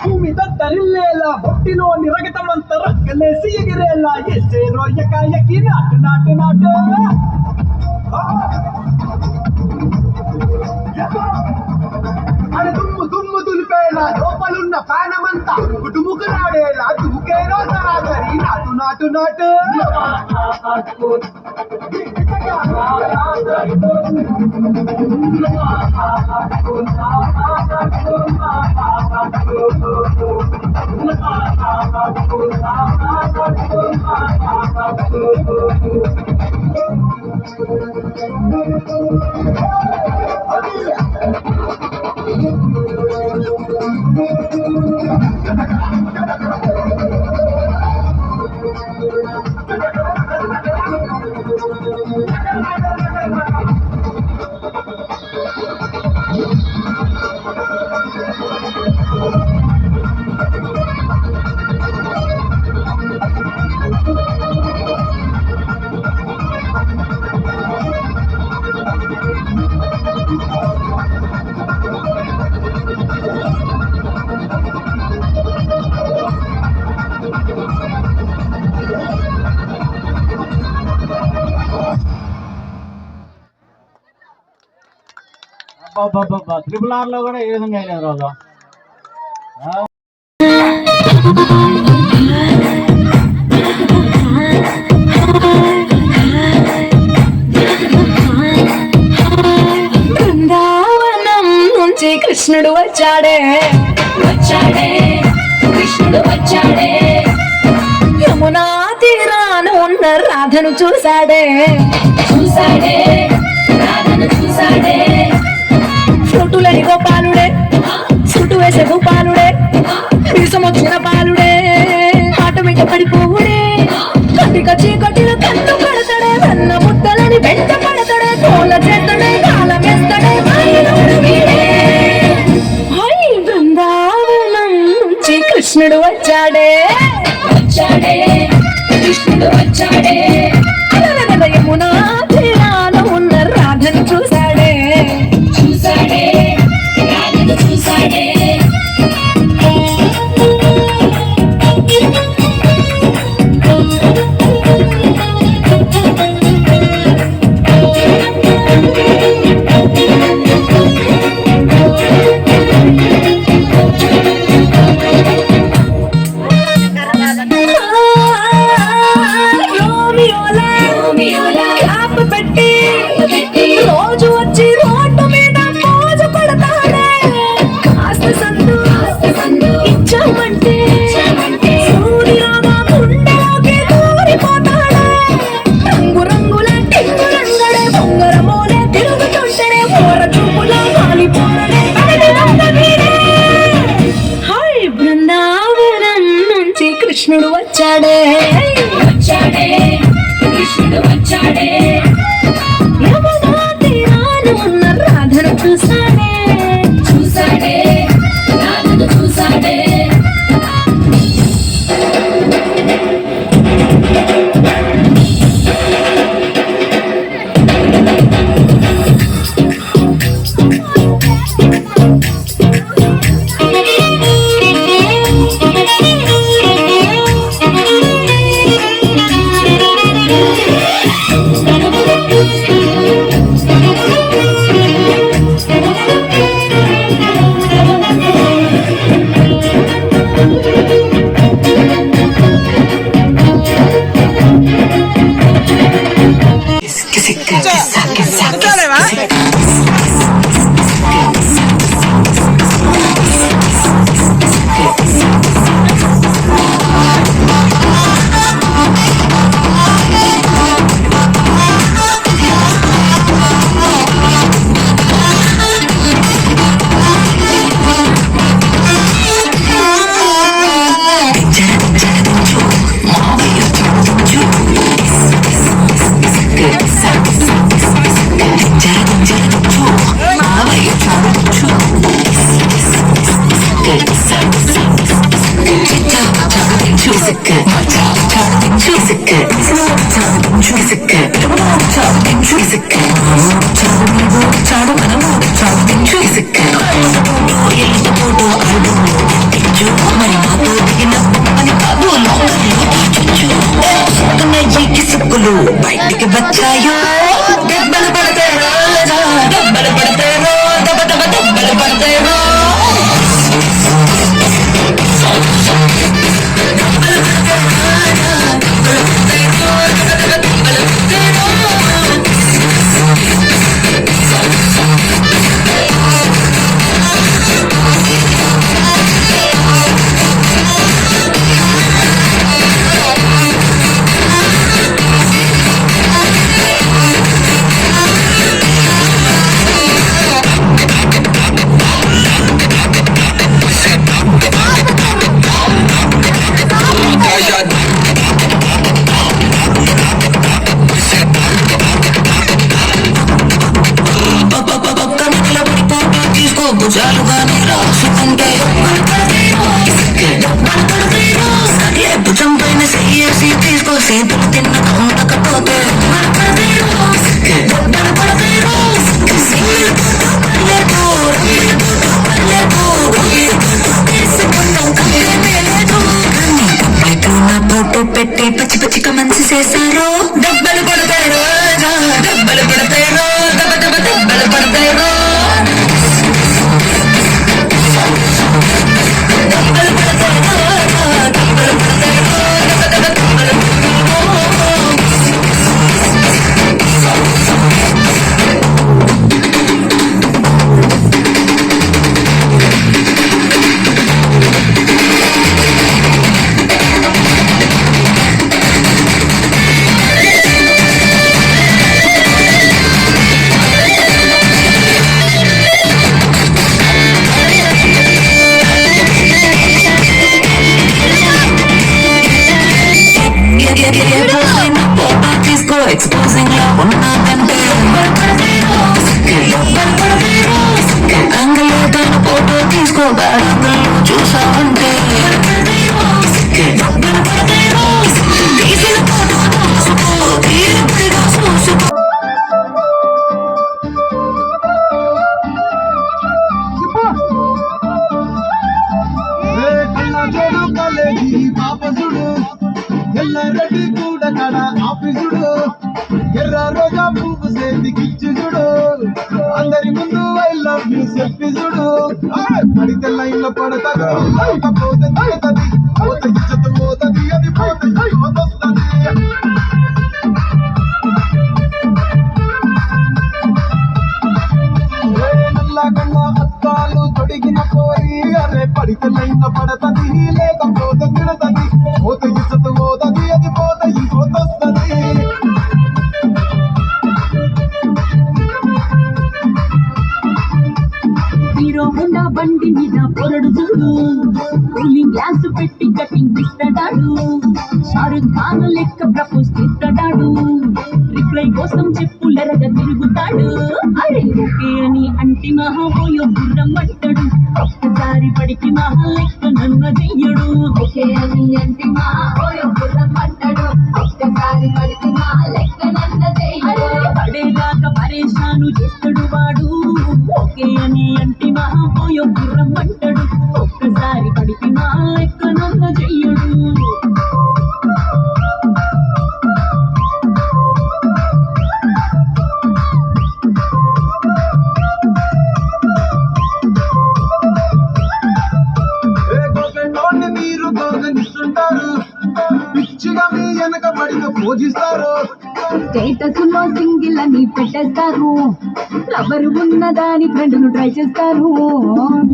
భూమి దత్తరిల్లేలా బొట్టిలో నిరగతమంత రక్కలేసి ఎగిరేలా ఎసే రొయ్యకాయకి నాటు నాటు నాటు అది దుమ్ము దుమ్ము దులిపేలా లోపలున్న పానమంతా కుటుముకులాడేలా దుముకేలో సరాసరి నాటు నాటు నాటు ట్రిపుల్ ఆర్ లో కూడా ఏ విధంగా అయినా రోజు బృందావనం నుంచి కృష్ణుడు వచ్చాడే వచ్చాడే కృష్ణుడు వచ్చాడే యమునా తీరాన ఉన్న రాధను చూశాడే చూశాడే రాధను చూశాడే ఫ్రూటులని గోపాలుడే సుటు వేసే గోపాలుడే విషం వచ్చిన పాలుడే ఆట వెంట పడిపోవుడే కటిక చీకటిలో కన్ను పడతాడే వెన్న ముద్దలని వెంట పడతాడే తోల చేస్తాడే కాలం వేస్తాడే బృందావనం నుంచి కృష్ణుడు వచ్చాడే వచ్చాడే కృష్ణుడు వచ్చాడే యమునా తీరాన ఉన్న రాధను చూశాడే చూశాడే రాధను చూశాడే వచ్చాడే వచ్చాడే కృష్ణుడు వచ్చాడే యమునా తీరాన ఉన్న రాధను చూసాడే చూసాడే రాధను చూసాడే బయటికి వచ్చాయో దెబ్బలు పడతాయి రాజా దెబ్బలు పడతాయి రో దెబ్బ దెబ్బ దెబ్బలు పడతాయి రో భుజాలుగానే రాసుకుంటే భుజం పైన చేసి తీసుకో సేతులు తిన్న కమ్మకపోతే ఫోటో పెట్టి పచ్చి పచ్చిగా మంచి చేశారు దెబ్బలు పడతాయి రోజా దెబ్బలు పడతాయి రో దెబ్బ దెబ్బ దెబ్బలు పడతాయి రో ఎక్స్పోజింగ్ లా ఉన్నాదంటే అంగలేదైన ఫోటో తీసుకో బ్యాడంగల్లో చూసావంటే తీసిన ఫోటో చూసుకో తీరిగా చూసుకో కళ్ళజోడు కాలేజీ పాపసుడు ఎల్లారెడ్డి కూడా కడ ఆఫీసుడు ఎర్ర రోజా పువ్వు సేతికిచ్చి చూడు అందరి ముందు ఐ లవ్ యూ సెల్ఫీ చూడు పడితే లైన్ లో పడతాడు పోతే పోతుంది పోతే ఇచ్చత పోతుంది అది పోతే వస్తుంది నల్లగన్న అద్దాలు తొడిగిన పోరి అరే పడితే లైన్ లో పడతది లేకపోతే తిడతది పోతే ఇచ్చత పోతుంది అది పోతే ఇంకోతొస్తుంది హీరో హోండా బండి పైన పొరడు చూడు కూలింగ్ గ్లాస్ పెట్టి కటింగ్ ఇస్తాడాడు షారుఖ్ ఖాన్ లెక్క ప్రపోజ్ చేస్తాడాడు రిప్లై కోసం చెప్పులెరగా తిరుగుతాడు అరే ఓకే అని అంటి మహాబోయో గుర్రం అంటాడు ఒక్కసారి పడికి మహా లెక్క నన్న చెయ్యడు ఓకే అని అంటి మహాబోయో గుర్రం అంటాడు ఒక్కసారి పడికి మహా లెక్క నన్న చెయ్యడు పడేదాకా పరేషాను చేస్తాడు వాడు ఓకే అని అంటి మహాబోయో గుర్రం అంటాడు ఒక్కసారి పడికి మహా లెక్క నన్న చెయ్యడు మీరు గౌరవిస్తుంటారు పిచ్చిగా మీ వెనక పడిగా పూజిస్తారు స్టేటస్ లో సింగిల్ అని పెట్టేస్తారు లవర్ ఉన్నదాని ఫ్రెండ్ను ట్రై చేస్తారు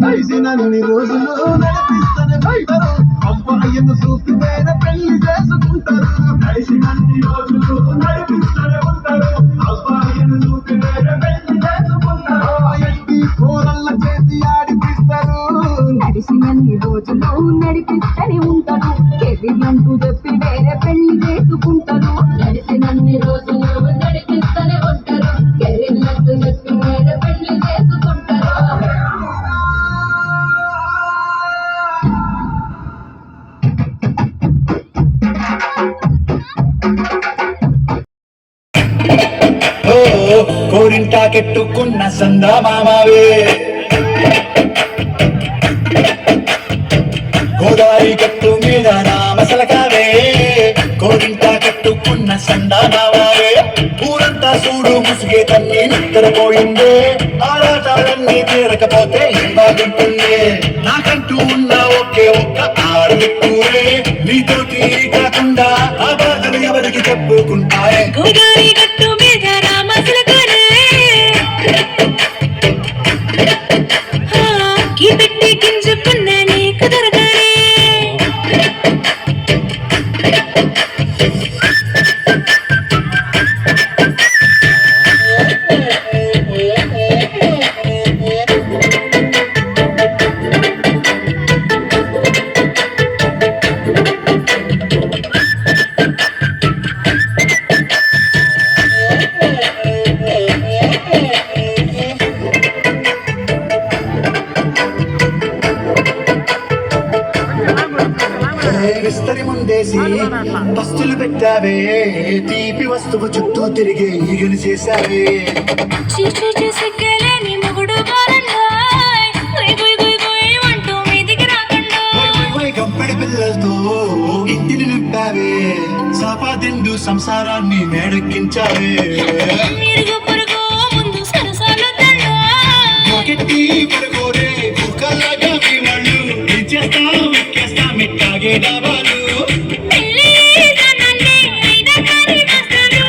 కలిసినన్ని రోజులు నడిపిస్తూనే బయటరు అబ్బాయిను చూపితేనే పెళ్లి చేసుకుంటారు కలిసినన్ని రోజులు నడిపిస్తూనే ఉంటారు అబ్బాయిను చూపితేనే పెళ్లి చేసుకుంటారు ఎట్టి కూరల్ల చేసి ఆడిపిస్తారు నడిచినన్ని రోజులు నడిపిస్తూనే ఉంటారు కెరీర్ అంటూ చెప్పి వేరే పెళ్లి చేసుకుంటారు నడిచినన్ని రోజులు నడిపిస్తూనే ఉంటారు కెరీర్లంటూ చెప్పి వేరే పెళ్లి చేసుకుంటారు కోరింటాకెట్టుకున్న సందా మామావే గోదావరి గట్టు మీద రామసలకావే కోరింటా కట్టుకున్న సందా మామావే ఊరంతా చూడు ముసుగే తన్ని నిద్రపోయిందే ఆరాటాలన్నీ తీరకపోతే ఏం బాగుంటుంది నాకంటూ ఉన్న ఒకే ఒక్క ఆడవిక్కురే నీతోటి కాకుండా ఆ బాధలు ఎవరికి చెప్పుకుంటాయే గోదావరి గట్టు మీద రామసలకానే కీ పెట్టి గింజుకున్న నీకు దొరకనే విస్తరి ముందేసి బస్తులు పెట్టావే తీపి వస్తువు చుట్టూ తిరిగే ఈగలు చేశావే చీచీ చేసెక్కలేని మొగుడు బాలన్నాయ్ గుయ్ గుయ్ గుయ్ గుయ్ అంటూ మీదికి రాకుండా గంపెడి పిల్లలతో ఇంటిని నింపావే సాపాదిండు సంసారాన్ని మేడెక్కించావే ఇరుగు పొరుగు ముందు సరసాలు తండా ఒకటి పడుకోరే కుక్కలాగా మీ వాళ్ళు ఏం చేస్తాం ఎక్కేస్తాం ఎక్కాగే డాబాలు పెళ్ళి దానండి అయినా కానీ కాస్తారు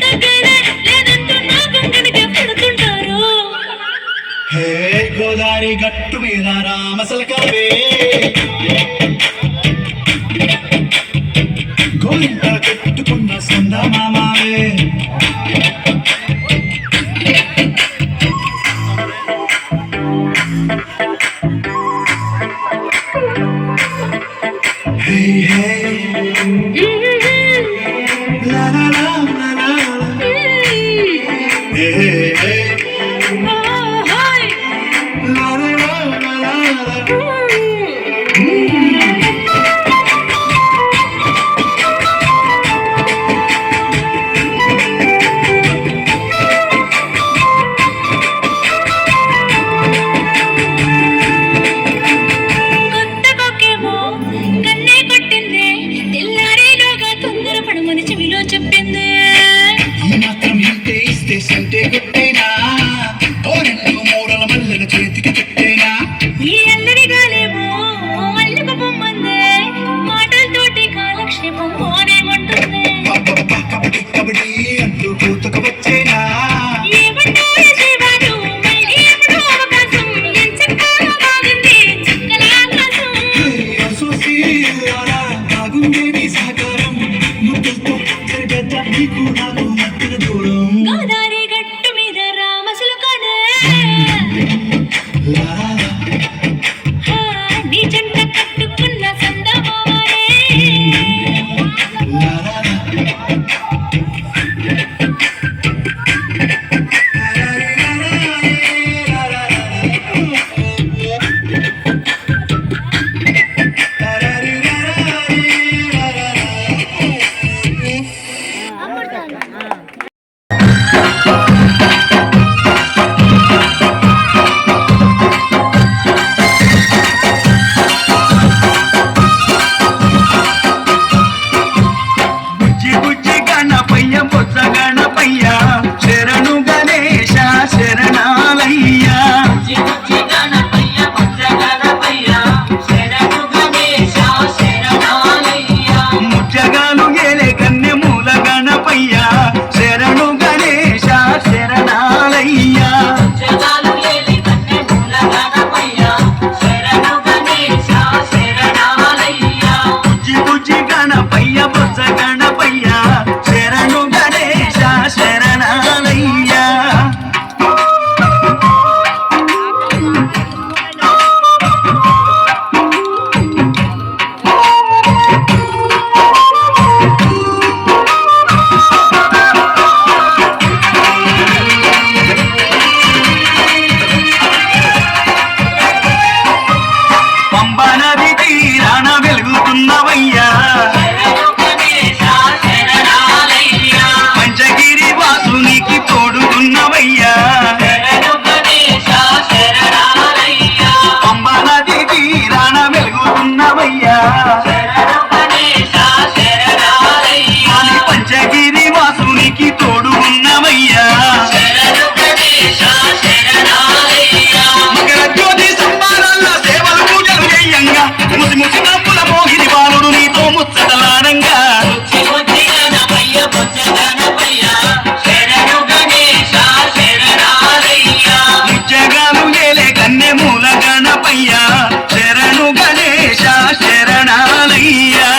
దగ్గర లేదంటూ నా గుండెనికే పడుతుంటారు హే గోదావరి గట్టు మీద రామసలకావే గోరింట కట్టుకున్న సందా మామావే Hey, hey, la la la la la, hey, hey, hey, la la la la la la. శరణాలయ్యా Panchagiri వాసునికి తోడు ఉన్నవయ్యా మకర జ్యోతి సంబారాల సేవలు పూజలు చేయంగా ముసి ముసి నవ్వుల మోహిని బాలుడు నీతో ముచ్చటలాడంగా నిత్యగాలు ఏలే కన్నె మూల గణపయ్యా శరణు గణేశ శరణాలయ్యా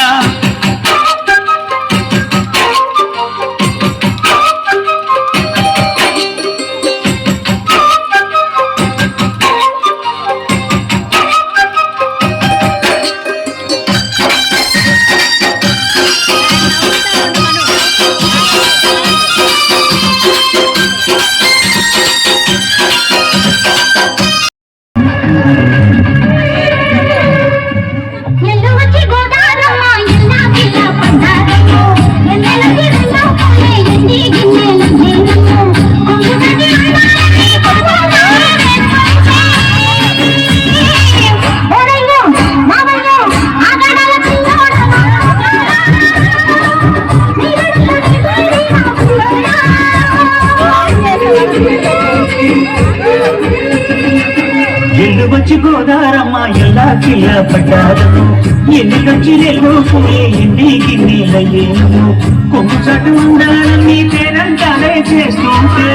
ఎల్లు వచ్చి గోదారమ్మ ఎలా కిల్ల పడ్డాదను ఎన్నికొచ్చి నెల్లుకునే ఇంటికి నీళ్ళయ్యేను కొమ్ము చట్టు ఉండాలని పేరంటాలే చేస్తుంటే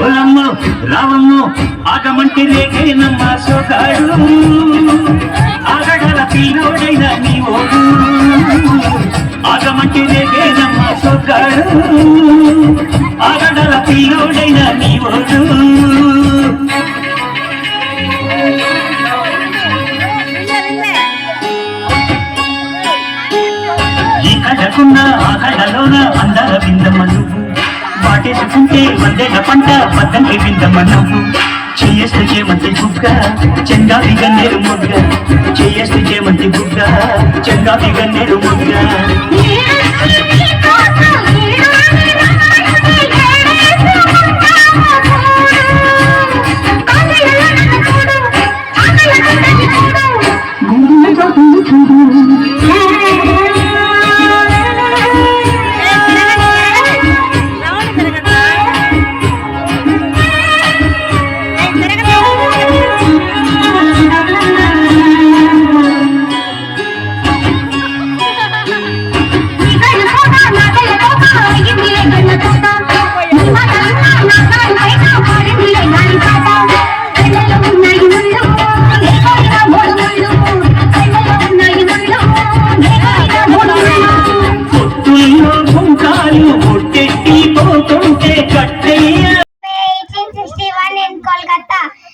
ఓలమ్మ రావమ్మ ఆగమంటే రేగేనమ్మ సోగాడు ఆగడల పిల్లోడైన నీ ఓడు ఆగమంటే రేగేనమ్మ సోగాడు ఆగడల పిల్లోడైన నీ ఓడు ఈ కళ్ళకున్న ఆ కళ్ళలోన అందాల బిందమ్మ నువ్వు వాటేసుకుంటే వందేల పంట పద్దంకి బిందమ్మ నువ్వు చేయేస్తే చేమంతి బుగ్గ చెంగావి గన్నేరు ముగ్గ చేయేస్తే చేమంతి బుగ్గ చెంగావి గన్నేరు ముగ్గ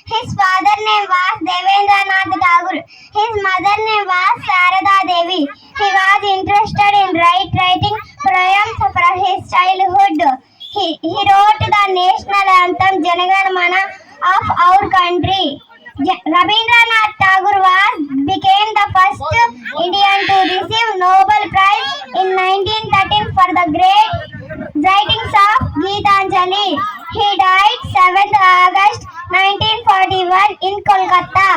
His father name was Devendranath Tagore. His mother name was Sarada Devi. He was interested in writing poems from his childhood. He wrote the national anthem Jana Mana of our country. Rabindranath Tagore became the first Indian to receive Nobel Prize in 1913 for the great writings of Geetanjali. He died 7th August 1941 in Kolkata.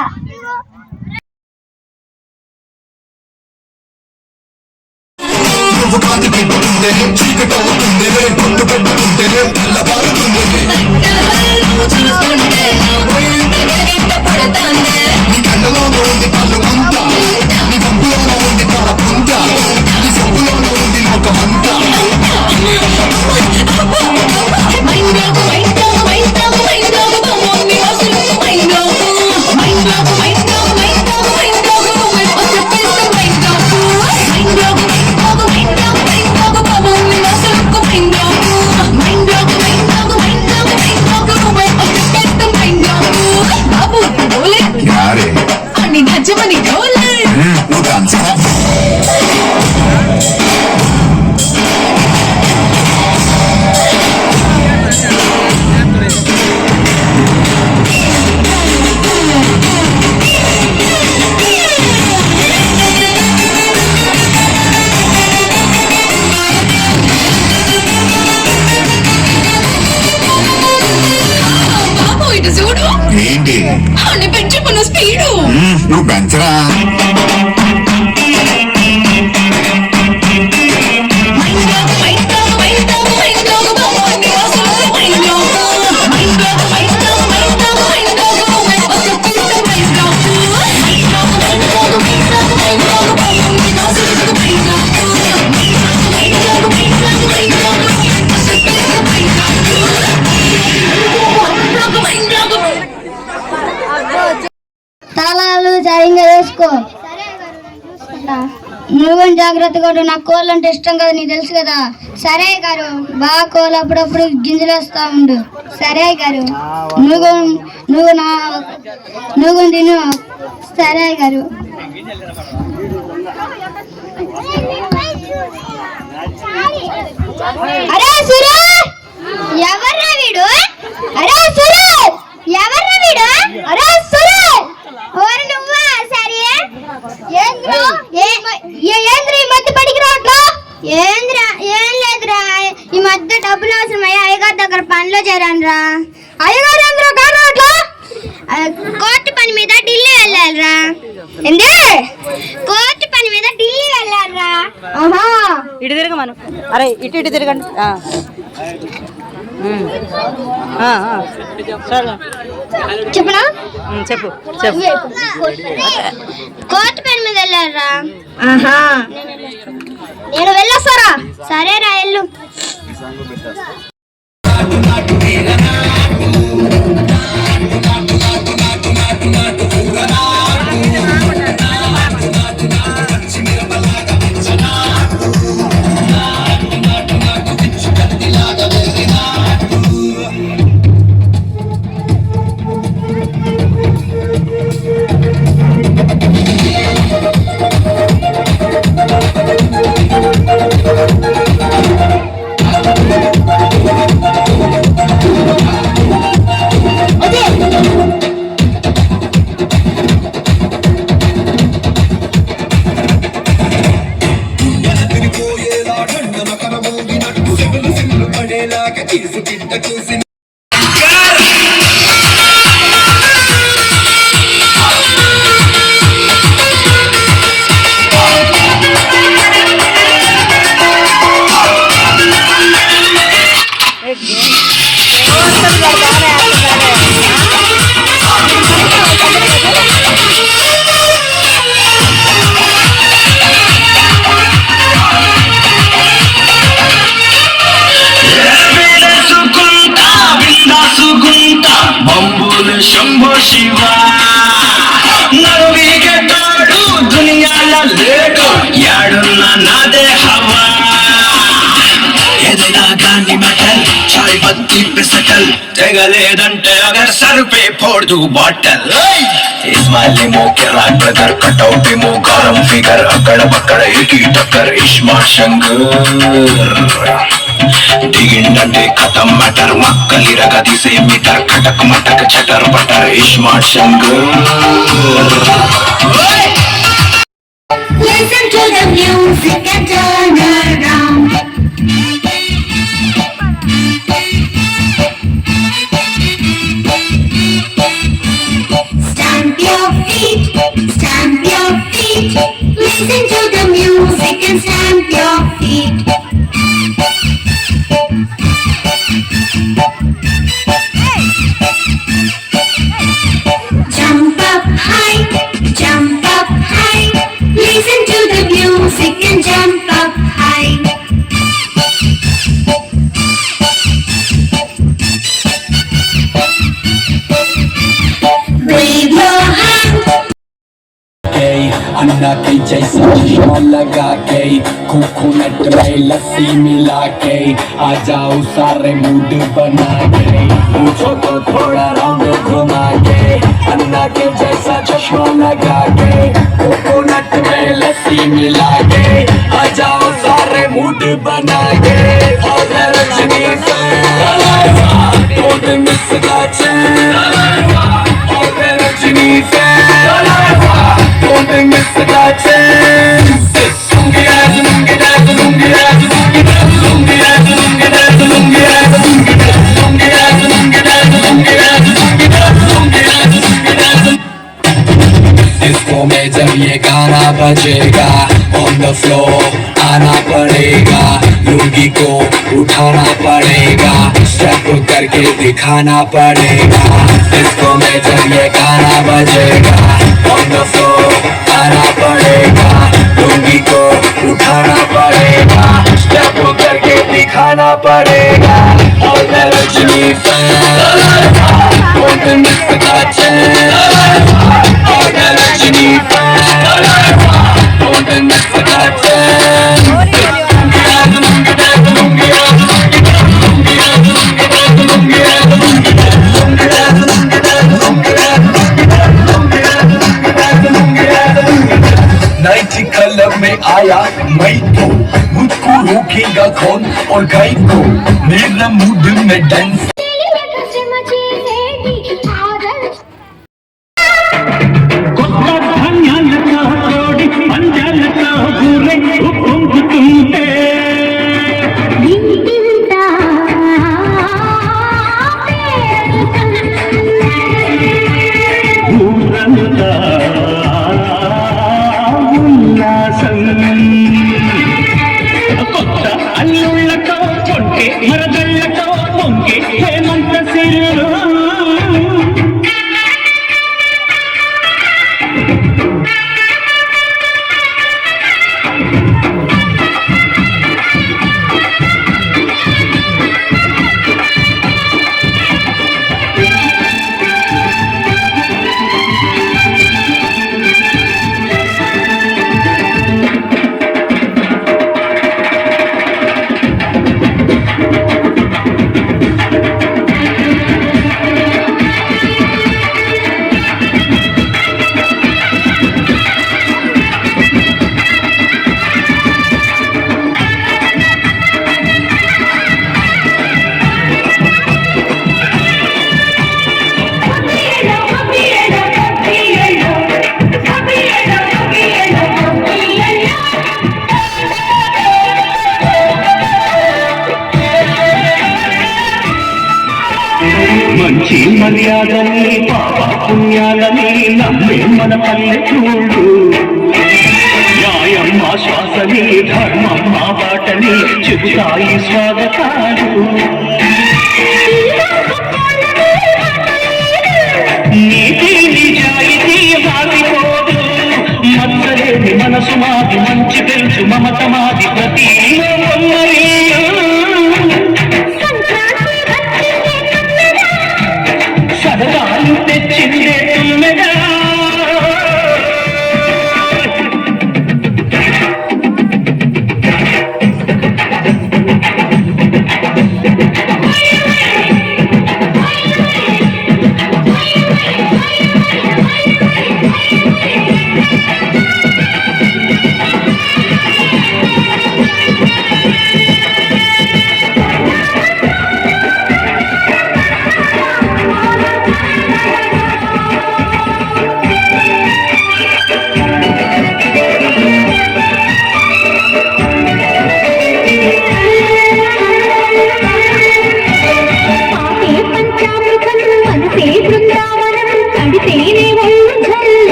బాబు పెంచమన్న speed నువ్వు పెంచరా. తాళాలు సరిగ్గా వేసుకో. నువ్వు జాగ్రత్తగా ఉండు. నాకు కోళ్ళు అంటే ఇష్టం కదా, నీకు తెలుసు కదా. సరే గారు, బాగా కోళ్ళు అప్పుడప్పుడు గింజలు వేస్తా ఉండు. సరే గారు, నువ్వు తిను. సరే గారు. అరే సురు, ఎవర్రా వీడు? అరే సురు, ఎవర్రా వీడు? అరే సురు, ఓరి నువ్వా? సరే ఏంద్రా ఈ మధ్య పడికి రావట్లా? ఏంద్రా? ఏం లేదురా, ఈ మధ్య డబ్బులు అవసరమయ్యా అయ్యగారి దగ్గర పనిలో చేరానురా. అయ్యగారు అందరూ కానట్లా? కోర్టు పని మీద ఢిల్లీ వెళ్ళాలిరా. ఏందే? కోర్టు పని మీద ఢిల్లీ వెళ్ళాలిరా. ఆహా, ఇటు తిరగమను. అరే ఇటు తిరగండి. చెప్పనా? చెప్పు. కోర్టు పని మీద వెళ్ళారా? ఆహా, నేను వెళ్ళొస్తారా? సరేరా, వెళ్ళు. శంభో శివ నరువిగతాడు దునియాల లేడు యాడున్న నాదే హవా ఏదైనా గాని మెటల్ చాయ్ బత్తి పిసకల్ తెగలేదంటే అగర్ సర్ पे फोड़ दूं बॉटल इस्माइल के रात ब्रदर कटआउट मो गरम फिगर अकड़ पकड़ एक ही टक्कर इस्मा शंकर దిగిందంటే ఖతం మటర్ మక్కలి రగదీసే మీటర్ కటక్ మటక్ చటర్ పటర్ iSmart Shankar. Listen to the music and turn around. Stamp your feet, stamp your feet. Listen to the music and stamp your feet. Jump up high, jump up high. Listen to the music and jump up high. Wave your hand. अन्ना के जैसा चश्मा लगा के coconut में लस्सी मिला के आ जाओ सारे मूड बना के पूछो तो थोड़ा राउंड घुमा के अन्ना के जैसा चश्मा लगा के कोकोनट में लस्सी मिला के आ जाओ सारे मूड बना के और रजनी से don't miss the chance और रजनी से don't miss the chance. Lungi dance, lungi dance, lungi dance, lungi dance, lungi dance, lungi dance, lungi dance, lungi dance, lungi dance, lungi dance, lungi dance, lungi dance, lungi dance, lungi dance. Disco में जब ये गाना बजेगा on the floor आना पड़ेगा, लुंगी को उठाना पड़ेगा, स्टेप करके दिखाना पड़ेगा। डिस्को में जब ये गाना बजेगा ऑन द फ्लोर आना पड़ेगा, लुंगी को उठाना पड़ेगा, स्टेप करके दिखाना पड़ेगा। All the Rajini fans, want to miss the chance. All the Rajini fans, want to miss the chance. Nightie colour में आया मैं तो, मुझको रोकेगा कौन और गाय को, मेरा मूड में डांस। మంచి మర్యాదని పాప పుణ్యాలని నమ్మే మన పల్లెటూళ్ళు, న్యాయం మా శ్వాసని ధర్మం మా బాటని చెబుతాయి స్వాగతాలు. నీతి నిజాయితీ మారిపోదు, మచ్చలేని మనసు మాది, మంచి తెలుసు మమత మాది, ప్రతి సరదాలు తెచ్చిందే తుమ్మెదా.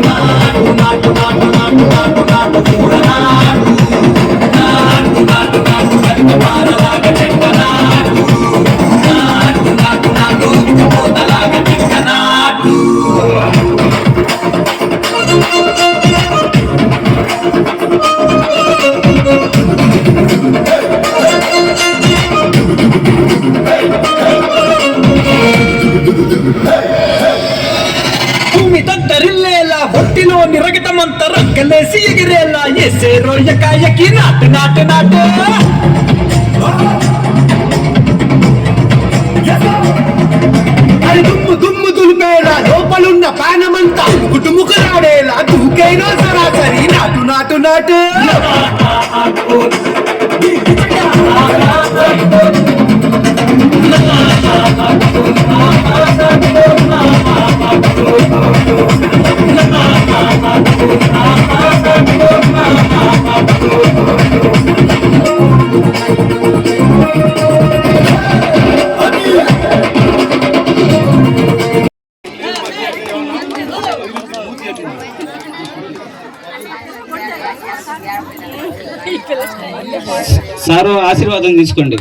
నాటు ఒట్టిలో నిరగటమంత రక్కలేసి ఎగిరేలా ఎసే రోయకాయకి నాటు నాటు నాటు అది దుమ్ము దుమ్ము దులిపేలా లోపలున్న పానమంతా కుటుముకులాడేలా దూకైనా సరాసరి నాటు నాటు నాటు సారు ఆశీర్వాదం తీసుకోండి.